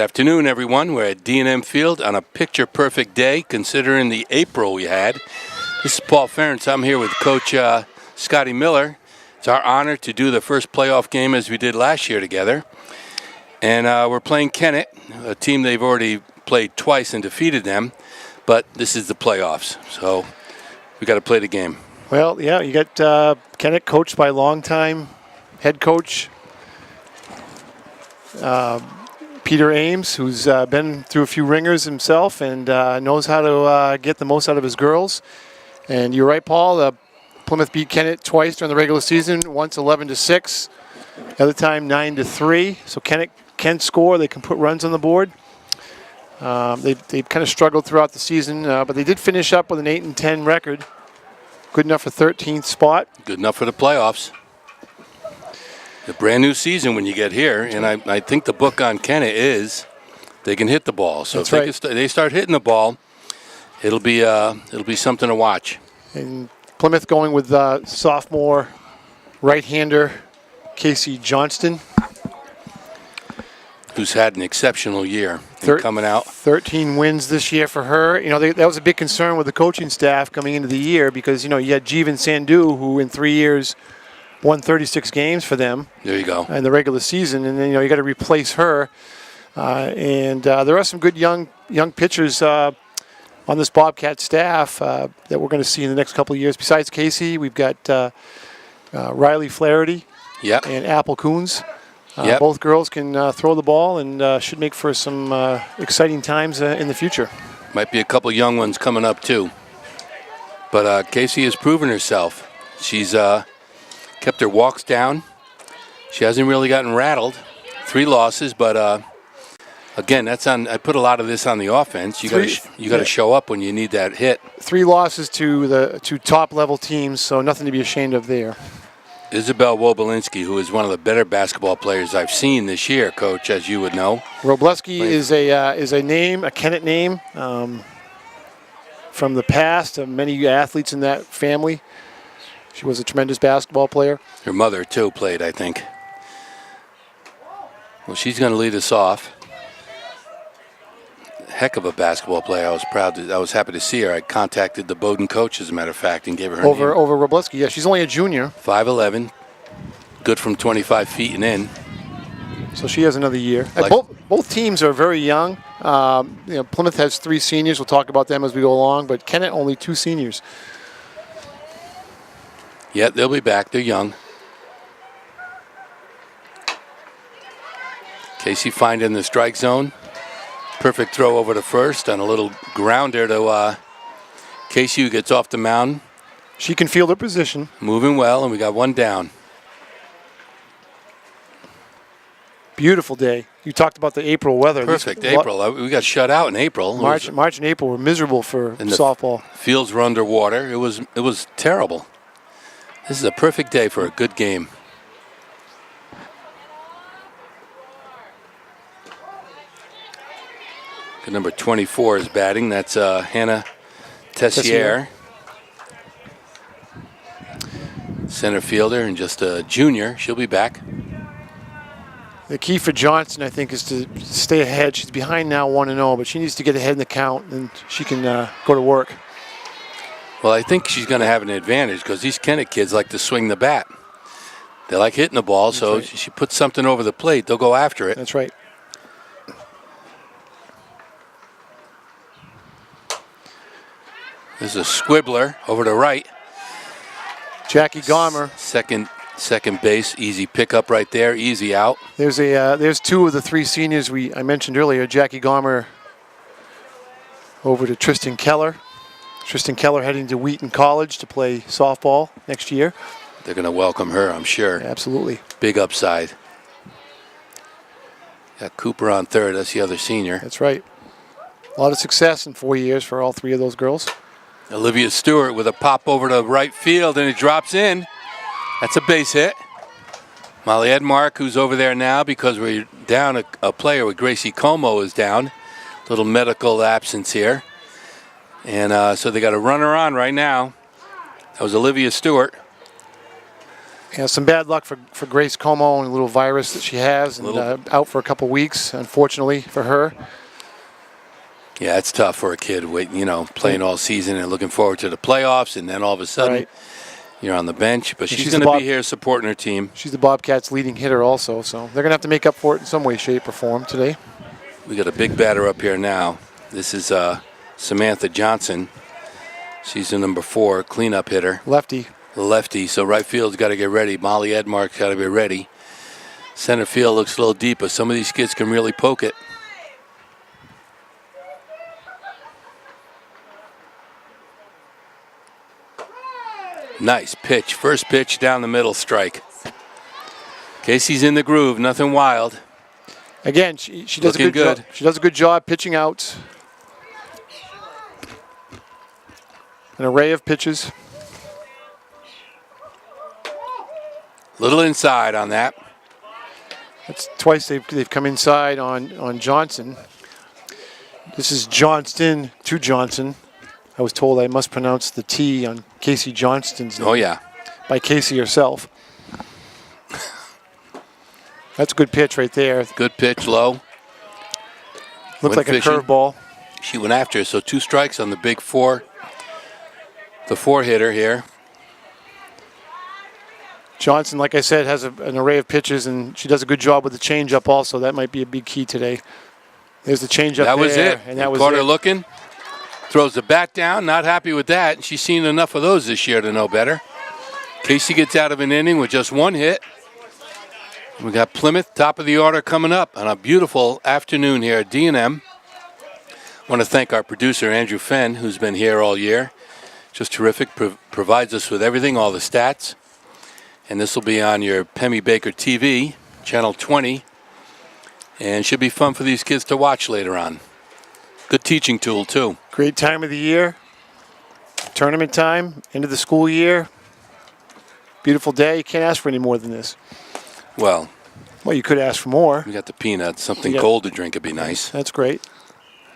afternoon, everyone. We're at D&M Field on a picture-perfect day, considering the April we had. This is Paul Ferentz. I'm here with Coach Scotty Miller. It's our honor to do the first playoff game as we did last year together. And we're playing Kennett, a team they've already played twice and defeated them. But this is the playoffs, so we got to play the game. Well, yeah, you got Kennett coached by longtime head coach Peter Ames, who's been through a few ringers himself and knows how to get the most out of his girls. And you're right, Paul. Plymouth beat Kennett twice during the regular season. Once 11-6, the other time 9-3. So Kennett can score. They can put runs on the board. They've kind of struggled throughout the season, but they did finish up with an 8-10 record. Good enough for 13th spot. Good enough for the playoffs. A brand new season when you get here, and I think the book on Kennett is they can hit the ball. So if they start hitting the ball, it'll be something to watch. And Plymouth going with sophomore right-hander Casey Johnston, who's had an exceptional year coming out. 13 wins this year for her. You know, that was a big concern with the coaching staff coming into the year because, you know, you had Jeevan Sandhu, who in 3 years won 36 games for them. There you go. In the regular season, and then, you know, you got to replace her. And there are some good young pitchers on this Bobcat staff that we're going to see in the next couple of years. Besides Casey, we've got Riley Flaherty and Apple Coons. Both girls can throw the ball and should make for some exciting times in the future. Might be a couple young ones coming up too. But Casey has proven herself. She's kept her walks down. She hasn't really gotten rattled. 3 losses, but again, that's on. I put a lot of this on the offense. You got to show up when you need that hit. 3 losses to the top level teams, so nothing to be ashamed of there. Isabel Wobolinski, who is one of the better basketball players I've seen this year, Coach, as you would know. Robleski is a name, a Kennett name, from the past. Many athletes in that family. She was a tremendous basketball player. Her mother, too, played, I think. Well, she's going to lead us off. Heck of a basketball player. I was happy to see her. I contacted the Bowdoin coach, as a matter of fact, and gave her over Robleski. Yeah, she's only a junior. 5'11", good from 25 feet and in. So she has another year. Both teams are very young. You know, Plymouth has 3 seniors. We'll talk about them as we go along. But Kennett only 2 seniors. Yeah, they'll be back. They're young. Casey finding the strike zone. Perfect throw over to first on a little grounder to Casey, who gets off the mound. She can field her position. Moving well, and we got 1 down. Beautiful day. You talked about the April weather. Perfect April. We got shut out in April. March and April were miserable for softball. Fields were underwater. It was terrible. This is a perfect day for a good game. Good number 24 is batting. That's Hannah Tessier. Center fielder and just a junior. She'll be back. The key for Johnson, I think, is to stay ahead. She's behind now 1-0, but she needs to get ahead in the count, and she can go to work. Well, I think she's going to have an advantage because these Kennett kids like to swing the bat. They like hitting the ball, so she puts something over the plate, they'll go after it. That's right. There's a squibbler over to right. Jackie Gomer. Second base, easy pickup right there, easy out. There's 2 of the 3 seniors I mentioned earlier. Jackie Gomer over to Tristan Keller. Tristan Keller heading to Wheaton College to play softball next year. They're going to welcome her, I'm sure. Yeah, absolutely. Big upside. Got Cooper on third. That's the other senior. That's right. A lot of success in 4 years for all 3 of those girls. Olivia Stewart with a pop over to right field, and it drops in. That's a base hit. Molly Edmark, who's over there now because we're down a player with Gracie Como is down. Little medical absence here. And so they got a runner on right now. That was Olivia Stewart. Yeah, some bad luck for Grace Como and a little virus that she has, and out for a couple weeks, unfortunately for her. Yeah, it's tough for a kid, playing all season and looking forward to the playoffs, and then all of a sudden you're on the bench. But she's going to be here supporting her team. She's the Bobcats' leading hitter also, so they're going to have to make up for it in some way, shape, or form today. We got a big batter up here now. This is Samantha Johnson. She's the number 4 cleanup hitter. Lefty. Lefty, so right field's got to get ready. Molly Edmark's got to be ready. Center field looks a little deep, but some of these kids can really poke it. Nice pitch. First pitch down the middle, strike. Casey's in the groove, nothing wild. Again, she does a good job. She does a good job pitching out. An array of pitches. Little inside on that. That's twice they've come inside on Johnson. This is Johnston to Johnson. I was told I must pronounce the T on Casey Johnston's name. Oh, yeah. By Casey herself. That's a good pitch right there. Good pitch, low. Looked like a curveball. She went after it, so 2 strikes on the big 4. The 4-hitter here. Johnson, like I said, has an array of pitches, and she does a good job with the changeup also. That might be a big key today. There's the changeup. That was it. And that was caught it. her looking. Throws the bat down. Not happy with that. She's seen enough of those this year to know better. Casey gets out of an inning with just 1 hit. We got Plymouth, top of the order, coming up on a beautiful afternoon here at D&M. I want to thank our producer, Andrew Fenn, who's been here all year. Just terrific. Provides us with everything, all the stats. And this will be on your Pemmy Baker TV, channel 20. And should be fun for these kids to watch later on. Good teaching tool, too. Great time of the year. Tournament time, end of the school year. Beautiful day. You can't ask for any more than this. Well, you could ask for more. We got the peanuts. Something cold to drink would be nice. That's great.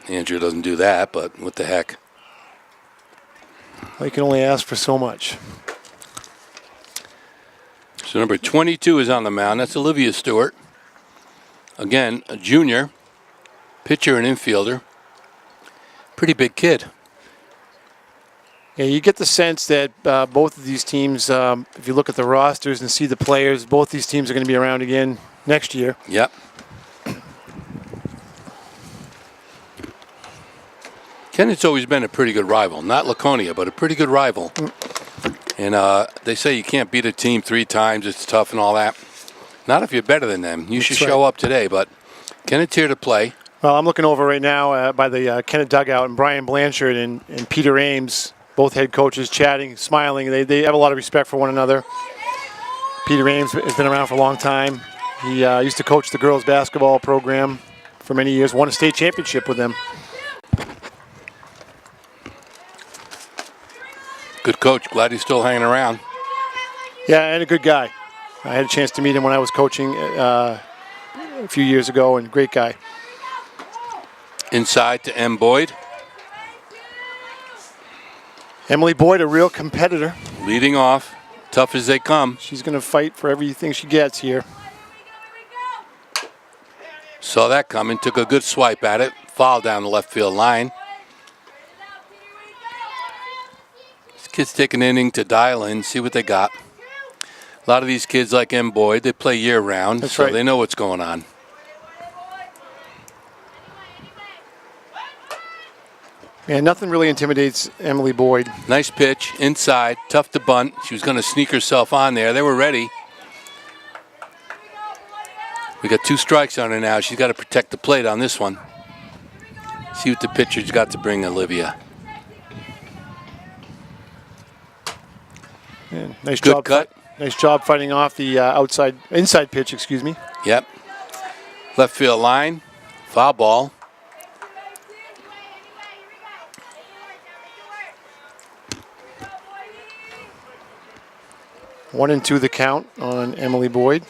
Andrew doesn't do that, but what the heck. Well, you can only ask for so much. So number 22 is on the mound. That's Olivia Stewart. Again, a junior, pitcher and infielder. Pretty big kid. Yeah, you get the sense that both of these teams, if you look at the rosters and see the players, both these teams are going to be around again next year. Yep. Kennett's always been a pretty good rival. Not Laconia, but a pretty good rival. And they say you can't beat a team 3 times. It's tough and all that. Not if you're better than them. You should show up today, but Kennett's here to play. Well, I'm looking over right now by the Kennett dugout, and Brian Blanchard and Peter Ames, both head coaches, chatting, smiling. They have a lot of respect for one another. Peter Ames has been around for a long time. He used to coach the girls' basketball program for many years, won a state championship with them. Good coach. Glad he's still hanging around. Yeah, and a good guy. I had a chance to meet him when I was coaching a few years ago, and great guy. Inside to M. Boyd. Emily Boyd, a real competitor. Leading off. Tough as they come. She's going to fight for everything she gets here. Saw that coming. Took a good swipe at it. Foul down the left field line. These kids take an inning to dial in, see what they got. A lot of these kids like M. Boyd, they play year-round, so they know what's going on. Yeah, nothing really intimidates Emily Boyd. Nice pitch, inside, tough to bunt. She was going to sneak herself on there. They were ready. We got 2 strikes on her now. She's got to protect the plate on this one. See what the pitcher's got to bring Olivia. Yeah, nice Good job. cut. Nice job fighting off the inside pitch, excuse me. Yep. Left field line, foul ball. One and 2 the count on Emily Boyd.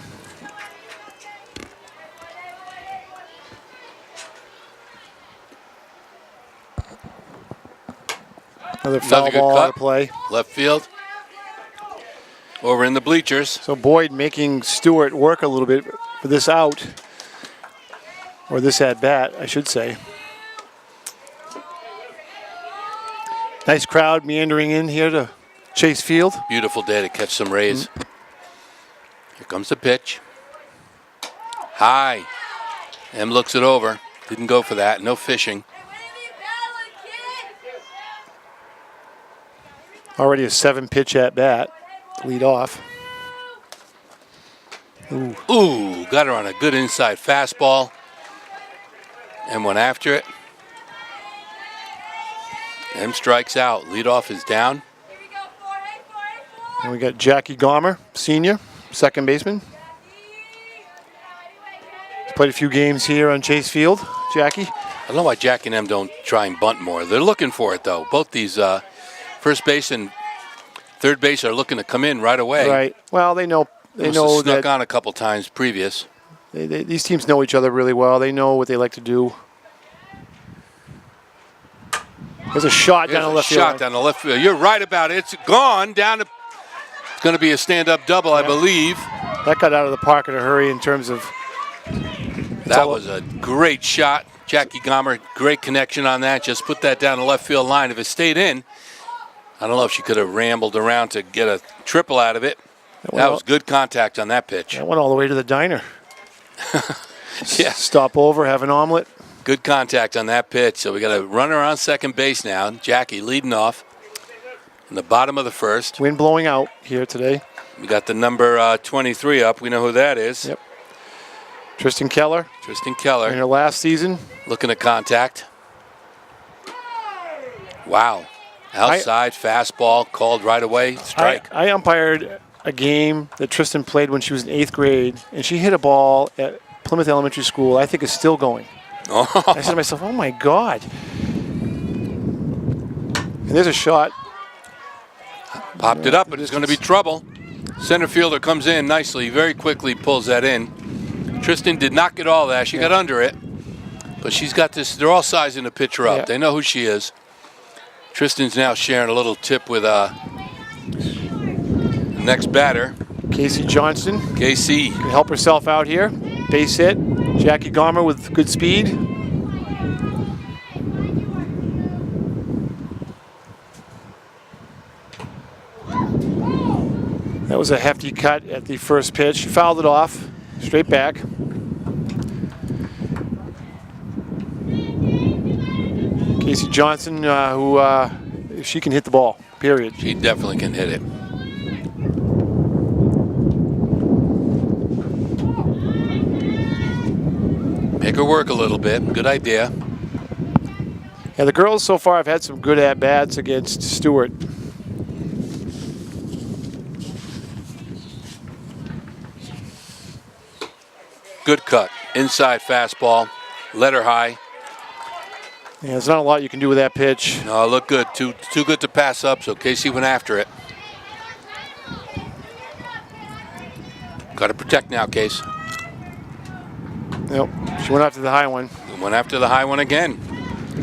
Another foul ball out of play. Left field. over in the bleachers. So Boyd making Stewart work a little bit for this out, or this at bat, I should say. Nice crowd meandering in here to Chase Field. Beautiful day to catch some rays. Here comes the pitch. High. M looks it over. Didn't go for that. No fishing. Already a 7-pitch at bat. Lead off. Ooh, got her on a good inside fastball. And went after it. M strikes out. Leadoff is down. And we got Jackie Gomer, senior, second baseman. He's played a few games here on Chase Field. Jackie. I don't know why Jackie and M don't try and bunt more. They're looking for it, though. Both these first base and third base are looking to come in right away. Right. Well, they know Snuck that on a couple times previous. these teams know each other really well. They know what they like to do. There's a shot down the left field. Shot down the left field. You're right about it. It's gone down to. It's going to be a stand-up double, I believe. That got out of the park in a hurry in terms of. That was a great shot. Jackie Gomer, great connection on that. Just put that down the left field line. If it stayed in, I don't know if she could have rambled around to get a triple out of it. That was good contact on that pitch. That went all the way to the diner. Yeah. Stop over, have an omelet. Good contact on that pitch. So we got a runner on second base now. Jackie leading off in the bottom of the first. Wind blowing out here today. We got the number 23 up. We know who that is. Yep. Tristan Keller. Tristan Keller. In her last season. Looking at contact. Wow. Outside fastball called right away. Strike. I umpired a game that Tristan played when she was in 8th grade, and she hit a ball at Plymouth Elementary School I think is still going. Oh. I said to myself, oh my God. And there's a shot. Popped it up, but it's going to be trouble. Center fielder comes in nicely, very quickly pulls that in. Tristan did not get all that. She got under it. But she's got this, they're all sizing the pitcher up. Yeah. They know who she is. Tristan's now sharing a little tip with the next batter. Casey Johnston. KC. Can help herself out here. Base hit. Jackie Gomer with good speed. That was a hefty cut at the first pitch. She fouled it off. Straight back. Casey Johnson, who she can hit the ball, period. She definitely can hit it. Make her work a little bit. Good idea. Yeah, the girls so far have had some good at-bats against Stewart. Good cut. Inside fastball. Let her high. Yeah, there's not a lot you can do with that pitch. No, look good. Too good to pass up, so Casey went after it. Got to protect now, Case. Nope, she went after the high one. Went after the high one again.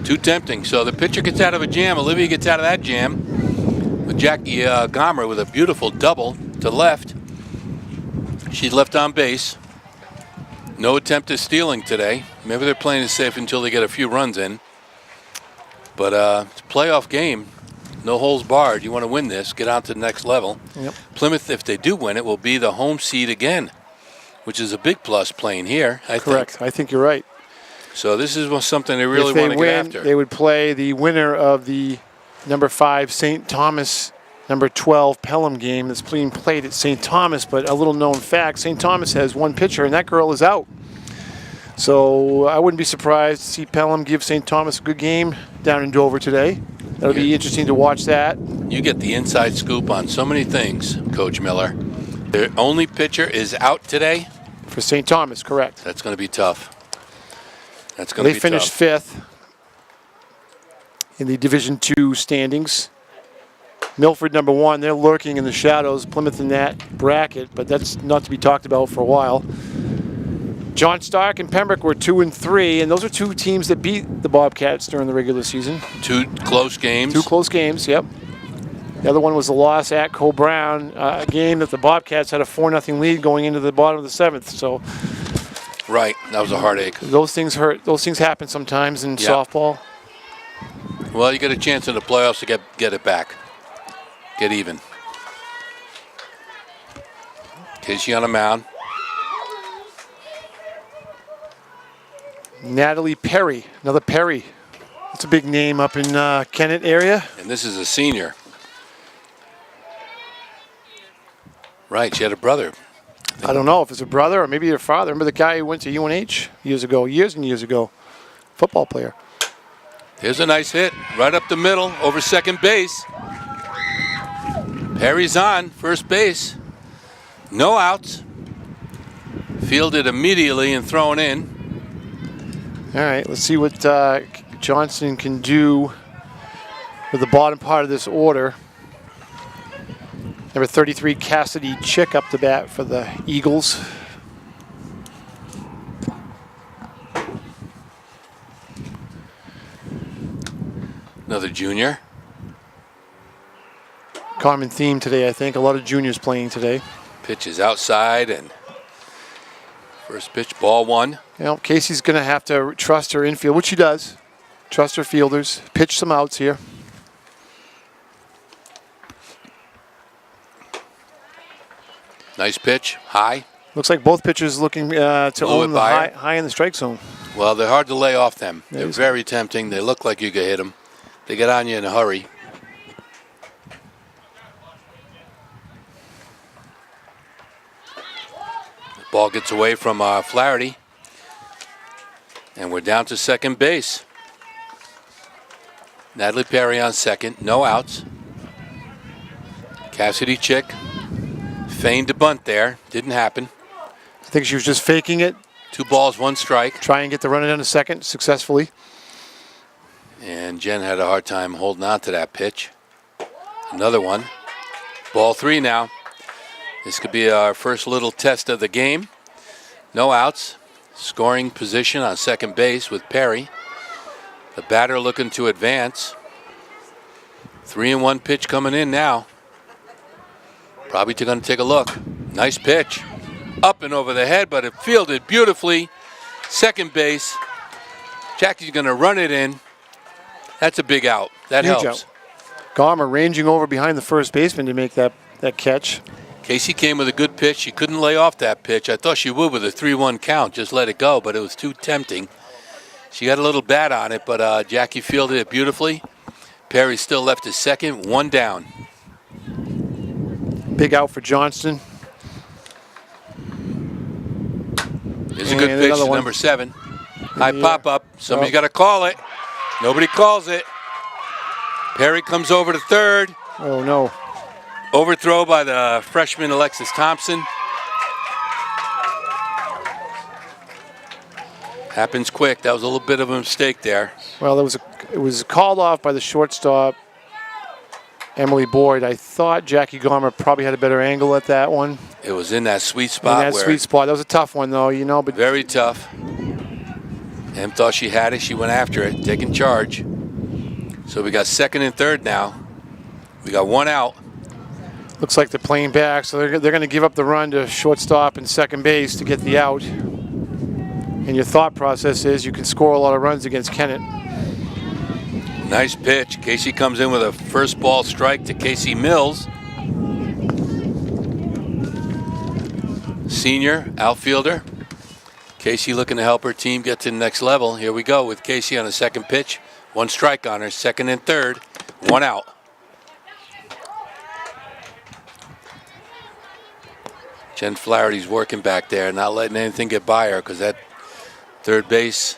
Too tempting. So the pitcher gets out of a jam. Olivia gets out of that jam. With Jackie Gomer with a beautiful double to left. She's left on base. No attempt at stealing today. Maybe they're playing it safe until they get a few runs in. But it's a playoff game. No holes barred. You want to win this, get on to the next level. Yep. Plymouth, if they do win it, will be the home seed again, which is a big plus playing here, I Correct. think. I think you're right. So this is something they really want to get after. They would play the winner of the number 5 St. Thomas, number 12 Pelham game that's being played at St. Thomas. But a little known fact, St. Thomas has one pitcher, and that girl is out. So I wouldn't be surprised to see Pelham give St. Thomas a good game down in Dover today. That'll be interesting to watch that. You get the inside scoop on so many things, Coach Miller. Their only pitcher is out today. For St. Thomas, correct. That's going to be tough. That's going to be tough. They finished 5th in the Division II standings. Milford, number 1. They're lurking in the shadows. Plymouth in that bracket, but that's not to be talked about for a while. John Stark and Pembroke were 2 and 3, and those are 2 teams that beat the Bobcats during the regular season. 2 close games. 2 close games, yep. The other one was the loss at Co-Brown, a game that the Bobcats had a 4-0 lead going into the bottom of the 7th. So Right, that was a heartache. those things hurt. Those things happen sometimes in softball. Well, you get a chance in the playoffs to get it back. Get even. Casey on the mound. Natalie Parry, another Parry. That's a big name up in Kennett area. And this is a senior. Right, she had a brother. I don't know if it's a brother or maybe her father. Remember the guy who went to UNH years and years ago? Football player. Here's a nice hit right up the middle over second base. Parry's on first base. No outs. Fielded immediately and thrown in. All right, let's see what Johnson can do with the bottom part of this order. Number 33, Cassidy Chick up the bat for the Eagles. Another junior. Common theme today, I think. A lot of juniors playing today. Pitch is outside and first pitch, ball one. You know, Casey's going to have to trust her infield, which she does. Trust her fielders. Pitch some outs here. Nice pitch, high. Looks like both pitchers looking to own the high in the strike zone. Well, they're hard to lay off them. They're Yes. very tempting. They look like you could hit them. They get on you in a hurry. The ball gets away from Flaherty. And we're down to second base. Natalie Parry on second, no outs. Cassidy Chick feigned a bunt there, didn't happen. I think she was just faking it. 2 balls, 1 strike. Try and get the runner down to second successfully. And Jen had a hard time holding on to that pitch. Another one. Ball 3 now. This could be our first little test of the game. No outs. Scoring position on second base with Parry. The batter looking to advance. 3-1 pitch coming in now. Probably going to take a look. Nice pitch. Up and over the head, but it fielded beautifully. Second base. Jackie's going to run it in. That's a big out. That Huge helps. out. Garmer ranging over behind the first baseman to make that catch. Casey came with a good pitch. She couldn't lay off that pitch. I thought she would with a 3-1 count. Just let it go, but it was too tempting. She got a little bat on it, but Jackie fielded it beautifully. Parry still left at second, 1 down. Big out for Johnston. Here's a good pitch to number 7. High pop-up. Somebody's got to call it. Nobody calls it. Parry comes over to third. Oh, no. Overthrow by the freshman Alexis Thompson. Happens quick. That was a little bit of a mistake there. Well, it was called off by the shortstop, Emily Boyd. I thought Jackie Garmer probably had a better angle at that one. It was in that sweet spot. That was a tough one, though, you know. But very tough. Em thought she had it. She went after it, taking charge. So we got second and third now. We got 1 out. Looks like they're playing back, so they're going to give up the run to shortstop and second base to get the out. And your thought process is you can score a lot of runs against Kennett. Nice pitch. Casey comes in with a first ball strike to Casey Mills. Senior outfielder. Casey looking to help her team get to the next level. Here we go with Casey on the second pitch. 1 strike on her, second and third. 1 out. Jen Flaherty's working back there, not letting anything get by her because that third base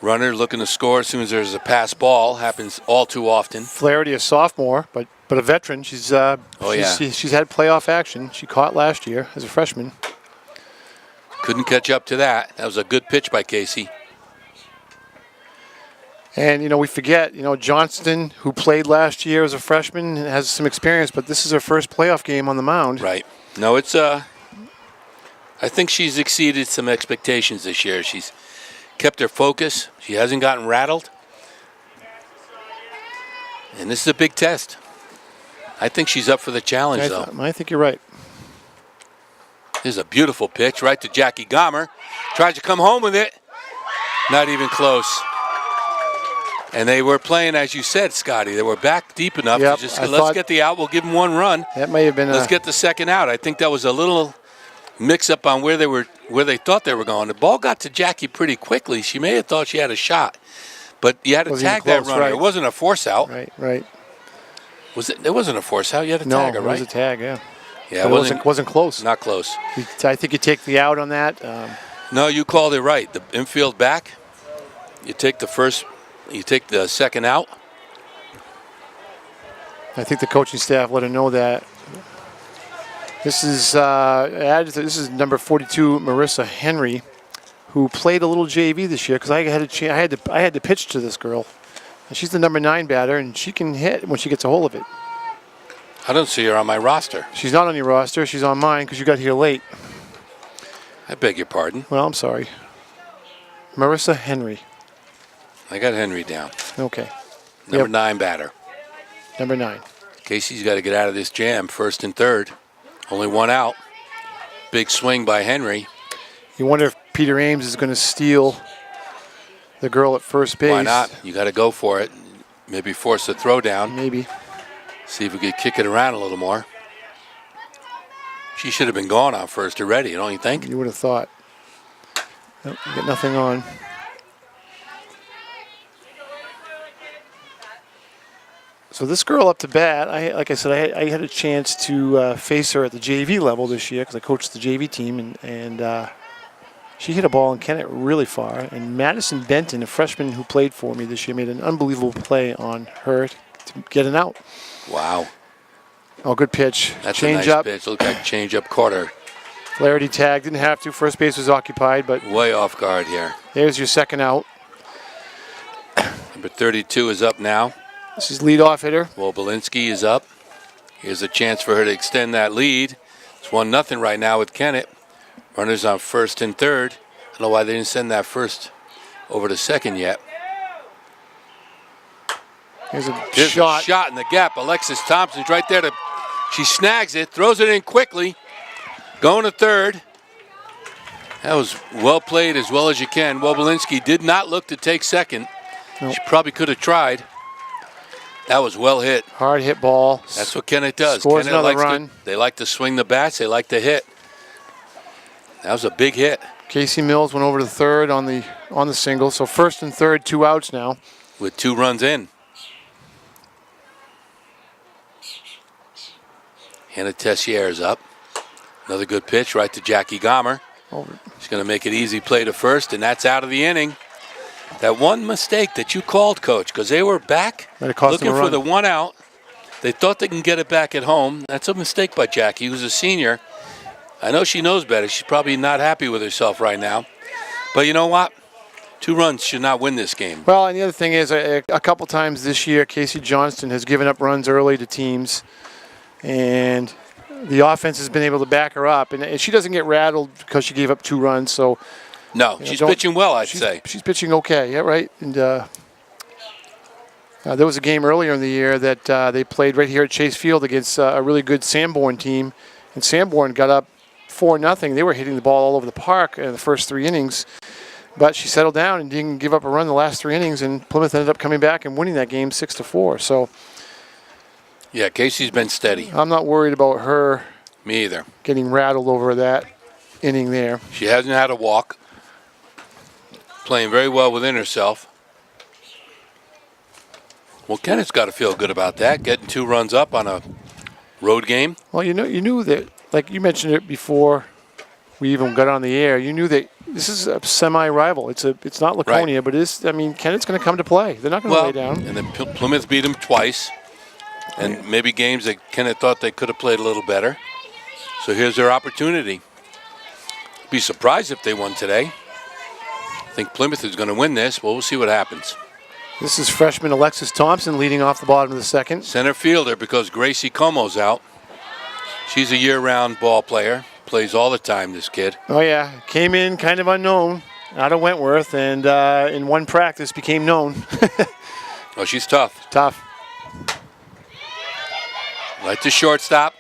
runner looking to score as soon as there's a pass ball. Happens all too often. Flaherty, a sophomore, but a veteran. She's she's had playoff action. She caught last year as a freshman. Couldn't catch up to that. That was a good pitch by Casey. And, you know, we forget, you know, Johnston, who played last year as a freshman, has some experience, but this is her first playoff game on the mound. Right. No, it's I think she's exceeded some expectations this year. She's kept her focus. She hasn't gotten rattled. And this is a big test. I think she's up for the challenge, though. I think you're right. This is a beautiful pitch right to Jackie Gomer. Tries to come home with it. Not even close. And they were playing, as you said, Scotty. They were back deep enough to just let's get the out. We'll give them one run. That may have been. Let's get the second out. I think that was a little mix-up on where they thought they were going. The ball got to Jackie pretty quickly. She may have thought she had a shot, but you had to tag that runner. Right. It wasn't a force out. Right. Was it? It wasn't a force out. You had to tag her, right? No, it was a tag. Yeah. Yeah, it wasn't close. Not close. I think you take the out on that. No, you called it right. The infield back. You take the first. You take the second out. I think the coaching staff let her know that. This is number 42, Marissa Henry, who played a little JV this year because I had to pitch to this girl. And she's the number 9 batter, and she can hit when she gets a hold of it. I don't see her on my roster. She's not on your roster. She's on mine because you got here late. I beg your pardon. Well, I'm sorry. Marissa Henry. I got Henry down. Okay. Number 9 batter. Number 9. Casey's got to get out of this jam. First and third. Only one out. Big swing by Henry. You wonder if Peter Ames is going to steal the girl at first base. Why not? You got to go for it. Maybe force a throw down. Maybe. See if we could kick it around a little more. She should have been gone on first already, don't you think? You would have thought. Nope, you got nothing on. So this girl up to bat, like I said, I had a chance to face her at the JV level this year because I coached the JV team, and she hit a ball in Kennett really far. And Madison Benton, a freshman who played for me this year, made an unbelievable play on her to get an out. Wow. Oh, good pitch. That's change a nice up. pitch. Looked like change up quarter. Flaherty tagged, didn't have to. First base was occupied, but way off guard here. There's your second out. Number 32 is up now. This is leadoff hitter. Wobelinski is up. Here's a chance for her to extend that lead. It's 1-0 right now with Kennett. Runners on first and third. I don't know why they didn't send that first over to second yet. Here's a shot in the gap. Alexis Thompson's right there. She snags it, throws it in quickly. Going to third. That was well played as well as you can. Wobelinski did not look to take second. Nope. She probably could have tried. That was well hit. Hard hit ball. That's what Kennett does. Scores Kennett another run. They like to swing the bats. They like to hit. That was a big hit. Casey Mills went over to third on the single. So first and third, 2 outs now. With 2 runs in. Hannah Tessier's up. Another good pitch right to Jackie Gomer. She's going to make it easy play to first, and that's out of the inning. That one mistake that you called, Coach, because they were back looking for the 1 out. They thought they can get it back at home. That's a mistake by Jackie, who's a senior. I know she knows better. She's probably not happy with herself right now. But you know what? 2 runs should not win this game. Well, and the other thing is, a couple times this year, Casey Johnston has given up runs early to teams. And the offense has been able to back her up. And she doesn't get rattled because she gave up 2 runs. So, no, she's pitching well, I'd say. She's pitching okay, yeah, right. And there was a game earlier in the year that they played right here at Chase Field against a really good Sanborn team. And Sanborn got up 4-0. They were hitting the ball all over the park in the first 3 innings. But she settled down and didn't give up a run the last 3 innings. And Plymouth ended up coming back and winning that game 6-4. So, yeah, Casey's been steady. I'm not worried about her. Me either. Getting rattled over that inning there. She hasn't had a walk. Playing very well within herself. Well, Kennett's got to feel good about that, getting 2 runs up on a road game. Well, you knew that, like you mentioned it before we even got on the air. You knew that this is a semi-rival. It's not Laconia, right. But it is. I mean, Kennett's going to come to play. They're not going to lay down. And then Plymouth beat them twice. And maybe games that Kennett thought they could have played a little better. So here's their opportunity. Be surprised if they won today. I think Plymouth is going to win this. Well, we'll see what happens. This is freshman Alexis Thompson leading off the bottom of the second. Center fielder because Gracie Como's out. She's a year-round ball player. Plays all the time, this kid. Oh, yeah. Came in kind of unknown out of Wentworth and in one practice became known. Oh, she's tough. Tough. Right to shortstop.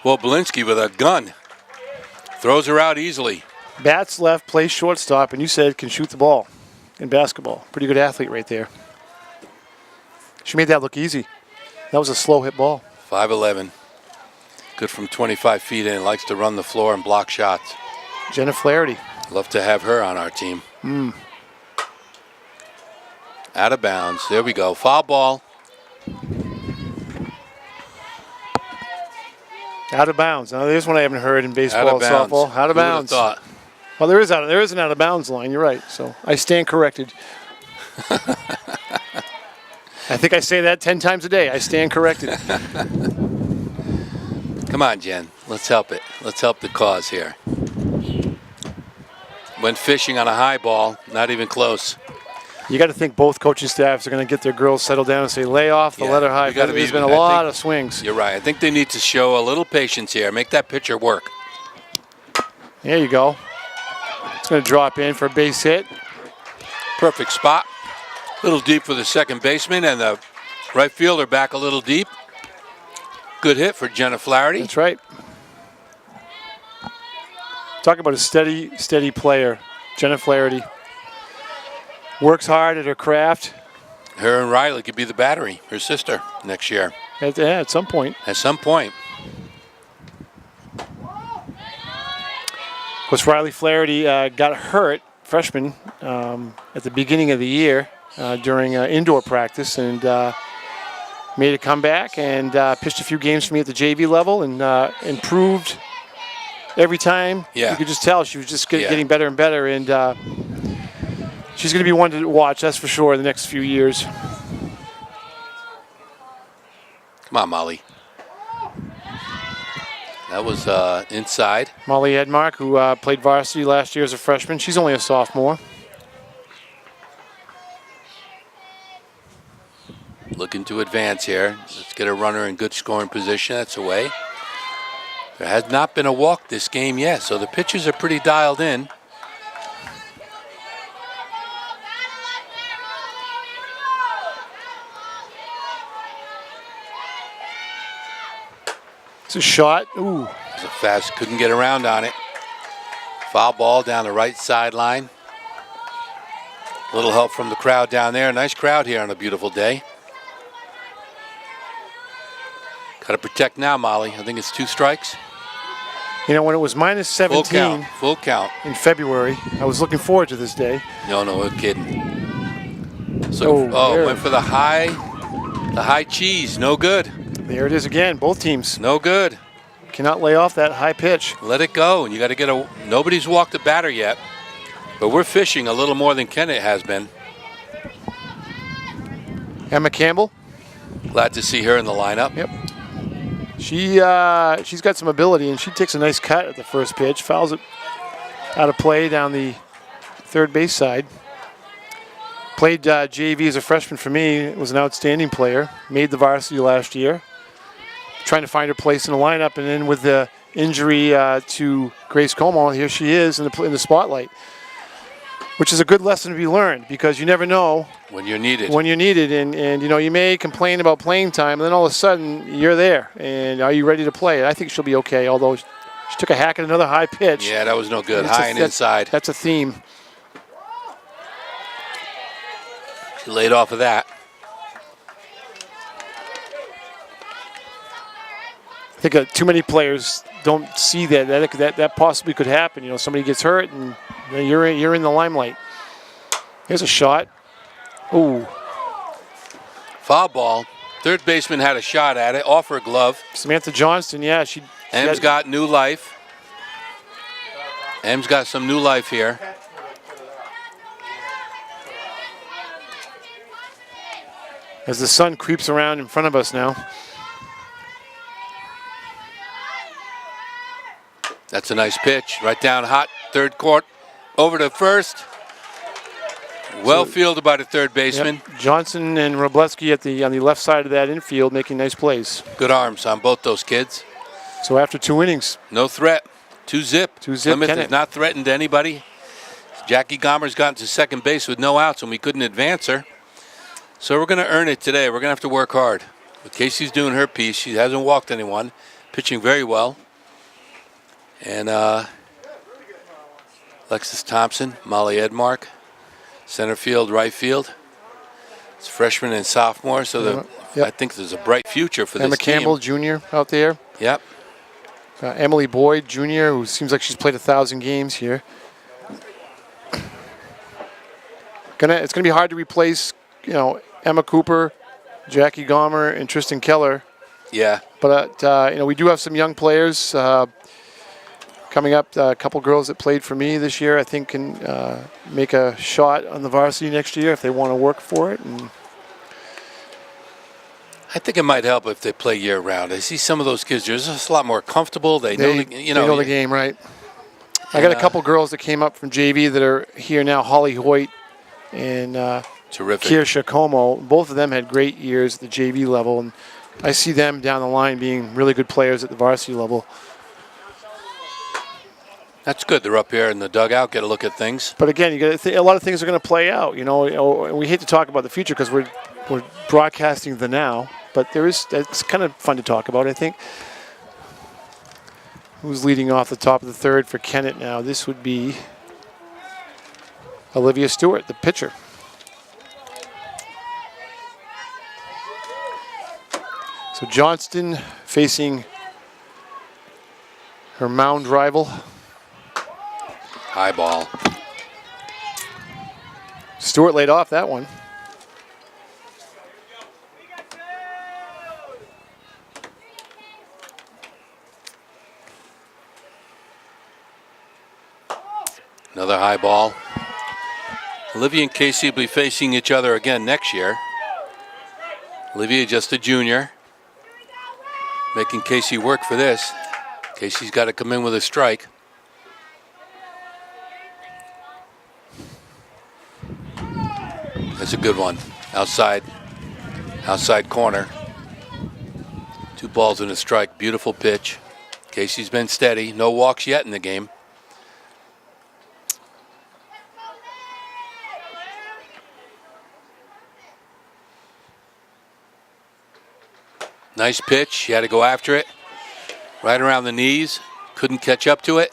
Well, Belinsky with a gun. Throws her out easily. Bats left, plays shortstop, and you said can shoot the ball in basketball. Pretty good athlete right there. She made that look easy. That was a slow hit ball. 5'11". Good from 25 feet in. Likes to run the floor and block shots. Jenna Flaherty. Love to have her on our team. Out of bounds. There we go. Foul ball. Out of bounds. Now, there's one I haven't heard in baseball and softball. Out of bounds. Thought? Well, there is an out of bounds line. You're right. So I stand corrected. I think I say that 10 times a day. I stand corrected. Come on, Jen. Let's help it. Let's help the cause here. Went fishing on a high ball. Not even close. You got to think both coaching staffs are going to get their girls settled down and say, lay off, let her high. There's been a lot of swings. You're right. I think they need to show a little patience here. Make that pitcher work. There you go. It's going to drop in for a base hit. Perfect spot. A little deep for the second baseman, and the right fielder back a little deep. Good hit for Jenna Flaherty. That's right. Talk about a steady player. Jenna Flaherty. Works hard at her craft. Her and Riley could be the battery, her sister, next year. At some point. At some point. Of course, Riley Flaherty got hurt, freshman, at the beginning of the year during indoor practice, and made a comeback and pitched a few games for me at the JV level and improved every time. Yeah. You could just tell she was just getting better and better, and she's going to be one to watch, that's for sure, in the next few years. Come on, Molly. That was inside. Molly Edmark, who played varsity last year as a freshman. She's only a sophomore. Looking to advance here. Let's get a runner in good scoring position. That's away. There has not been a walk this game yet, so the pitchers are pretty dialed in. It's a shot. Ooh. It was a fast, couldn't get around on it. Foul ball down the right sideline. A little help from the crowd down there. Nice crowd here on a beautiful day. Got to protect now, Molly. I think it's 2 strikes. You know, when it was minus 17 full count in February, I was looking forward to this day. No, we're kidding. So, went for the high cheese. No good. There it is again, both teams. No good. Cannot lay off that high pitch. Let it go. You got to get nobody's walked a batter yet, but we're fishing a little more than Kennett has been. Emma Campbell. Glad to see her in the lineup. Yep. She's got some ability, and she takes a nice cut at the first pitch, fouls it out of play down the third base side. Played JV as a freshman for me. Was an outstanding player. Made the varsity last year. Trying to find her place in the lineup, and then with the injury to Grace Como, here she is in the spotlight, which is a good lesson to be learned because you never know when you're needed. And you know, you may complain about playing time, and then all of a sudden you're there. And are you ready to play? I think she'll be okay. Although she took a hack at another high pitch. Yeah, that was no good. High and inside. That's a theme. She laid off of that. I think too many players don't see that possibly could happen. You know, somebody gets hurt and you're in the limelight. Here's a shot. Ooh. Foul ball. Third baseman had a shot at it. Off her glove. Samantha Johnson, yeah, she Em's got new life. Em's got some new life here. As the sun creeps around in front of us now. That's a nice pitch. Right down hot. Third court. Over to first. Well fielded by the third baseman. Yep. Johnson and Robleski on the left side of that infield making nice plays. Good arms on both those kids. So after 2 innings. No threat. 2-zip. 2-zip. Plymouth Kennett has not threatened anybody. Jackie Gomer's gotten to second base with no outs and we couldn't advance her. So we're going to earn it today. We're going to have to work hard. But Casey's doing her piece. She hasn't walked anyone. Pitching very well. And Alexis Thompson, Molly Edmark, center field, right field. It's freshman and sophomore, so I think there's a bright future for Emma this team. Campbell Jr. out there. Yep. Emily Boyd Jr., who seems like she's played 1,000 games here. It's gonna be hard to replace, Emma Cooper, Jackie Gomer, and Tristan Keller. Yeah. But we do have some young players coming up. A couple girls that played for me this year, I think, can make a shot on the varsity next year if they want to work for it. And I think it might help if they play year round. I see some of those kids; they're just a lot more comfortable. They know the game, right? I got a couple girls that came up from JV that are here now. Holly Hoyt and terrific. Kirsha Como. Both of them had great years at the JV level, and I see them down the line being really good players at the varsity level. That's good. They're up here in the dugout, get a look at things. But again, you got a lot of things are going to play out. We hate to talk about the future because we're broadcasting the now, but it's kind of fun to talk about, I think. Who's leading off the top of the third for Kennett now? This would be Olivia Stewart, the pitcher. So Johnston facing her mound rival. High ball. Stewart laid off that one. Another high ball. Olivia and Casey will be facing each other again next year. Olivia just a junior, making Casey work for this. Casey's got to come in with a strike. That's a good one. Outside corner. 2 balls and a strike. Beautiful pitch. Casey's been steady. No walks yet in the game. Nice pitch. She had to go after it. Right around the knees. Couldn't catch up to it.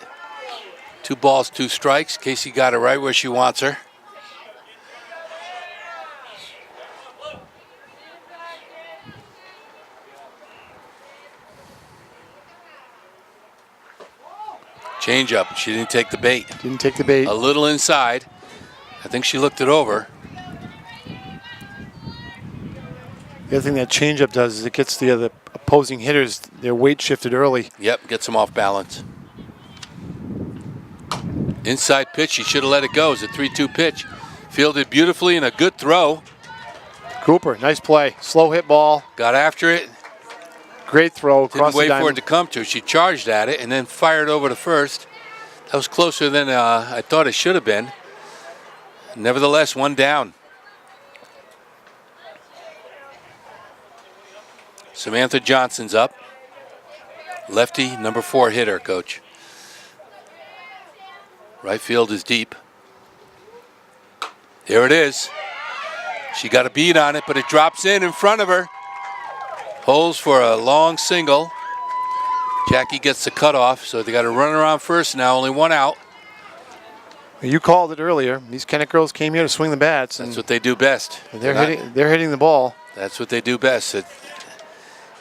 2 balls, 2 strikes. Casey got her right where she wants her. Change up. She didn't take the bait. Didn't take the bait. A little inside. I think she looked it over. The other thing that changeup does is it gets the other opposing hitters their weight shifted early. Yep, gets them off balance. Inside pitch, she should have let it go. It's a 3-2 pitch. Fielded beautifully and a good throw. Cooper, nice play. Slow hit ball. Got after it. Great throw across the Didn't wait diamond. for it to come to her. She charged at it and then fired over to first. That was closer than I thought it should have been. Nevertheless, 1 down. Samantha Johnson's up. Lefty, number 4 hitter, coach. Right field is deep. Here it is. She got a beat on it, but it drops in front of her. Holds for a long single. Jackie gets the cutoff, so they got to run around first now. Only 1 out. You called it earlier. These Kennett girls came here to swing the bats. That's what they do best. They're hitting the ball. That's what they do best.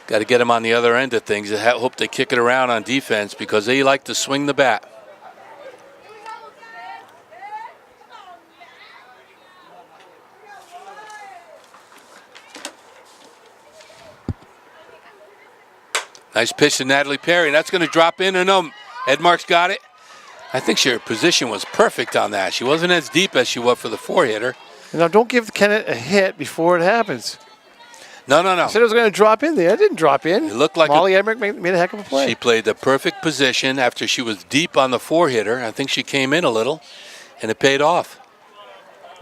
Got to get them on the other end of things. I hope they kick it around on defense because they like to swing the bat. Nice pitch to Natalie Parry. That's going to drop in. Or no, Edmark's got it. I think her position was perfect on that. She wasn't as deep as she was for the 4-hitter. Now, don't give Kennett a hit before it happens. No. I said it was going to drop in there. It didn't drop in. It looked like Molly Edmark made a heck of a play. She played the perfect position after she was deep on the 4-hitter. I think she came in a little, and it paid off.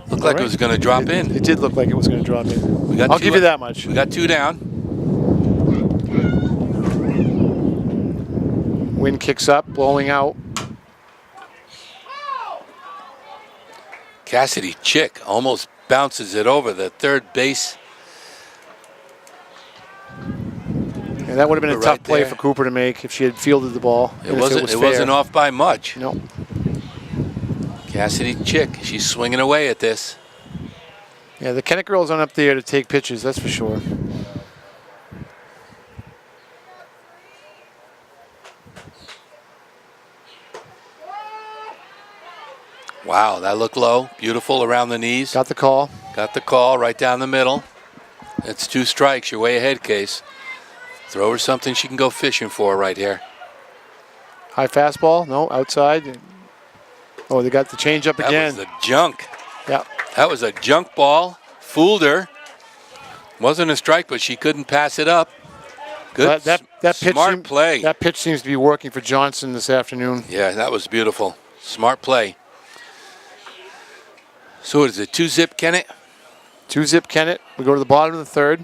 Looked like it was going to drop in. It did look like it was going to drop in. I'll give you that much. We got 2 down. Wind kicks up, blowing out. Cassidy Chick almost bounces it over the third base. And that would have been a Right tough play there. for Cooper to make if she had fielded the ball. It and if wasn't. was It fair. wasn't off by much. No. Cassidy Chick, she's swinging away at this. Yeah, the Kennett girls aren't up there to take pitches, that's for sure. Wow, that looked low. Beautiful around the knees. Got the call. Got the call right down the middle. It's 2 strikes. You're way ahead, Case. Throw her something she can go fishing for right here. High fastball, no, outside. Oh, they got the changeup again. That was the junk. Yeah. That was a junk ball. Fooled her. Wasn't a strike, but she couldn't pass it up. Good, That pitch smart play. That pitch seems to be working for Johnson this afternoon. Yeah, that was beautiful. Smart play. So what is it, 2-zip Kennett? 2-zip Kennett. We go to the bottom of the third.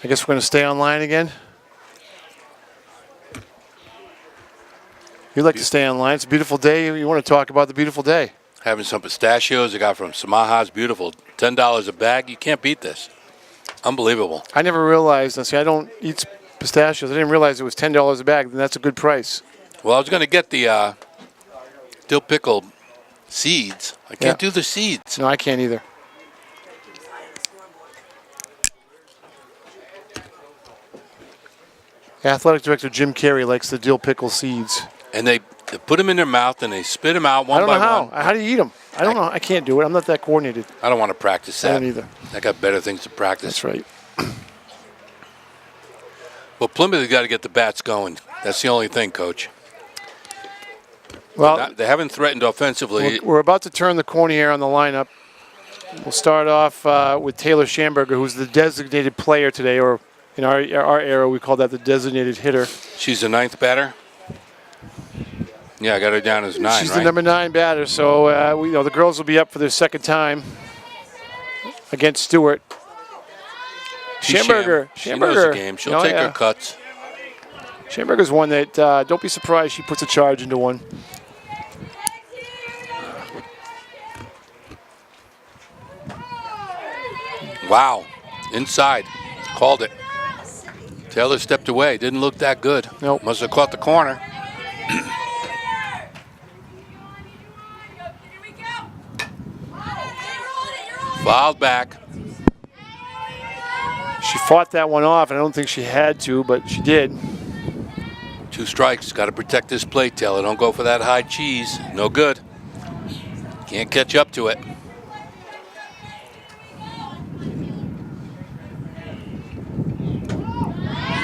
I guess we're going to stay online again. You'd like to stay online. It's a beautiful day. You want to talk about the beautiful day. Having some pistachios I got from Samaha's. Beautiful. $10 a bag. You can't beat this. Unbelievable. I never realized, see, I don't eat pistachios. I didn't realize it was $10 a bag. Then that's a good price. Well, I was going to get the dill pickle seeds. I can't do the seeds. No, I can't either. Athletic director Jim Carey likes the dill pickle seeds. And they put them in their mouth and they spit them out one by one. I don't know one. how. How do you eat them? I don't know. I can't do it. I'm not that coordinated. I don't want to practice that. I don't either. I got better things to practice. That's right. Well, Plymouth has got to get the bats going. That's the only thing, Coach. Well, They haven't threatened offensively. we're about to turn the corner here on the lineup. We'll start off with Taylor Schamberger, who's the designated player today, or in our era, we call that the designated hitter. She's the 9th batter. Yeah, I got her down as 9, She's right? the number 9 batter, so the girls will be up for their second time against Stewart. Schamberger. She knows the game. She'll take her cuts. Schamberger's one that, don't be surprised, she puts a charge into one. Wow. Inside. Called it. Taylor stepped away. Didn't look that good. Nope. Must have caught the corner. Fouled back. She fought that one off, and I don't think she had to, but she did. 2 strikes. Got to protect this plate, Taylor. Don't go for that high cheese. No good. Can't catch up to it.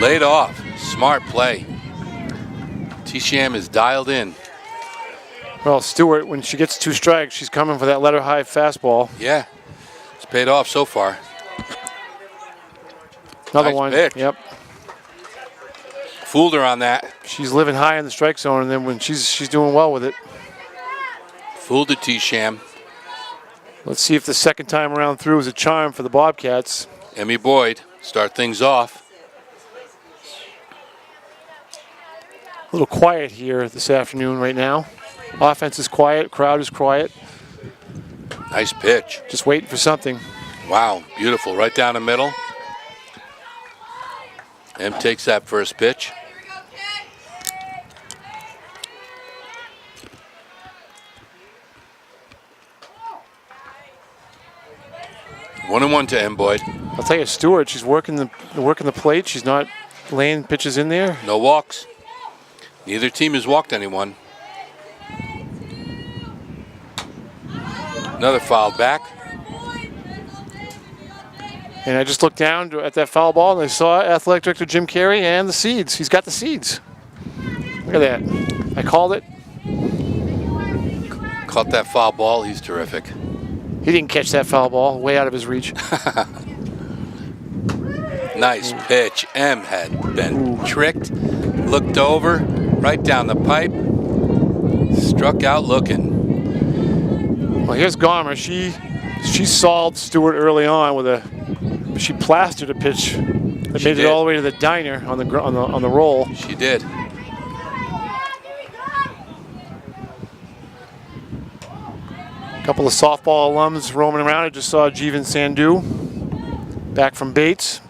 Laid off. Smart play. T-Sham is dialed in. Well, Stewart, when she gets 2 strikes, she's coming for that letter high fastball. Yeah. It's paid off so far. Another Nice one. pitch. Yep. Fooled her on that. She's living high in the strike zone, and then when she's doing well with it. Fooled the T-Sham. Let's see if the second time around through is a charm for the Bobcats. Emmy Boyd start things off. A little quiet here this afternoon right now. Offense is quiet, crowd is quiet. Nice pitch. Just waiting for something. Wow, beautiful. Right down the middle. Em takes that first pitch. One and one to Em Boyd. I'll tell you, Stewart, she's working the plate. She's not laying pitches in there. No walks. Neither team has walked anyone. Another foul back. And I just looked down at that foul ball, and I saw athletic director Jim Carey and the seeds. He's got the seeds. Look at that. I called it. Caught that foul ball. He's terrific. He didn't catch that foul ball, way out of his reach. Nice pitch. M had been tricked. Looked over, right down the pipe. Struck out looking. Well, here's Gomer. She solved Stewart early on she plastered a pitch that made it all the way to the diner on the roll. She did. A couple of softball alums roaming around. I just saw Jeevan Sandhu back from Bates.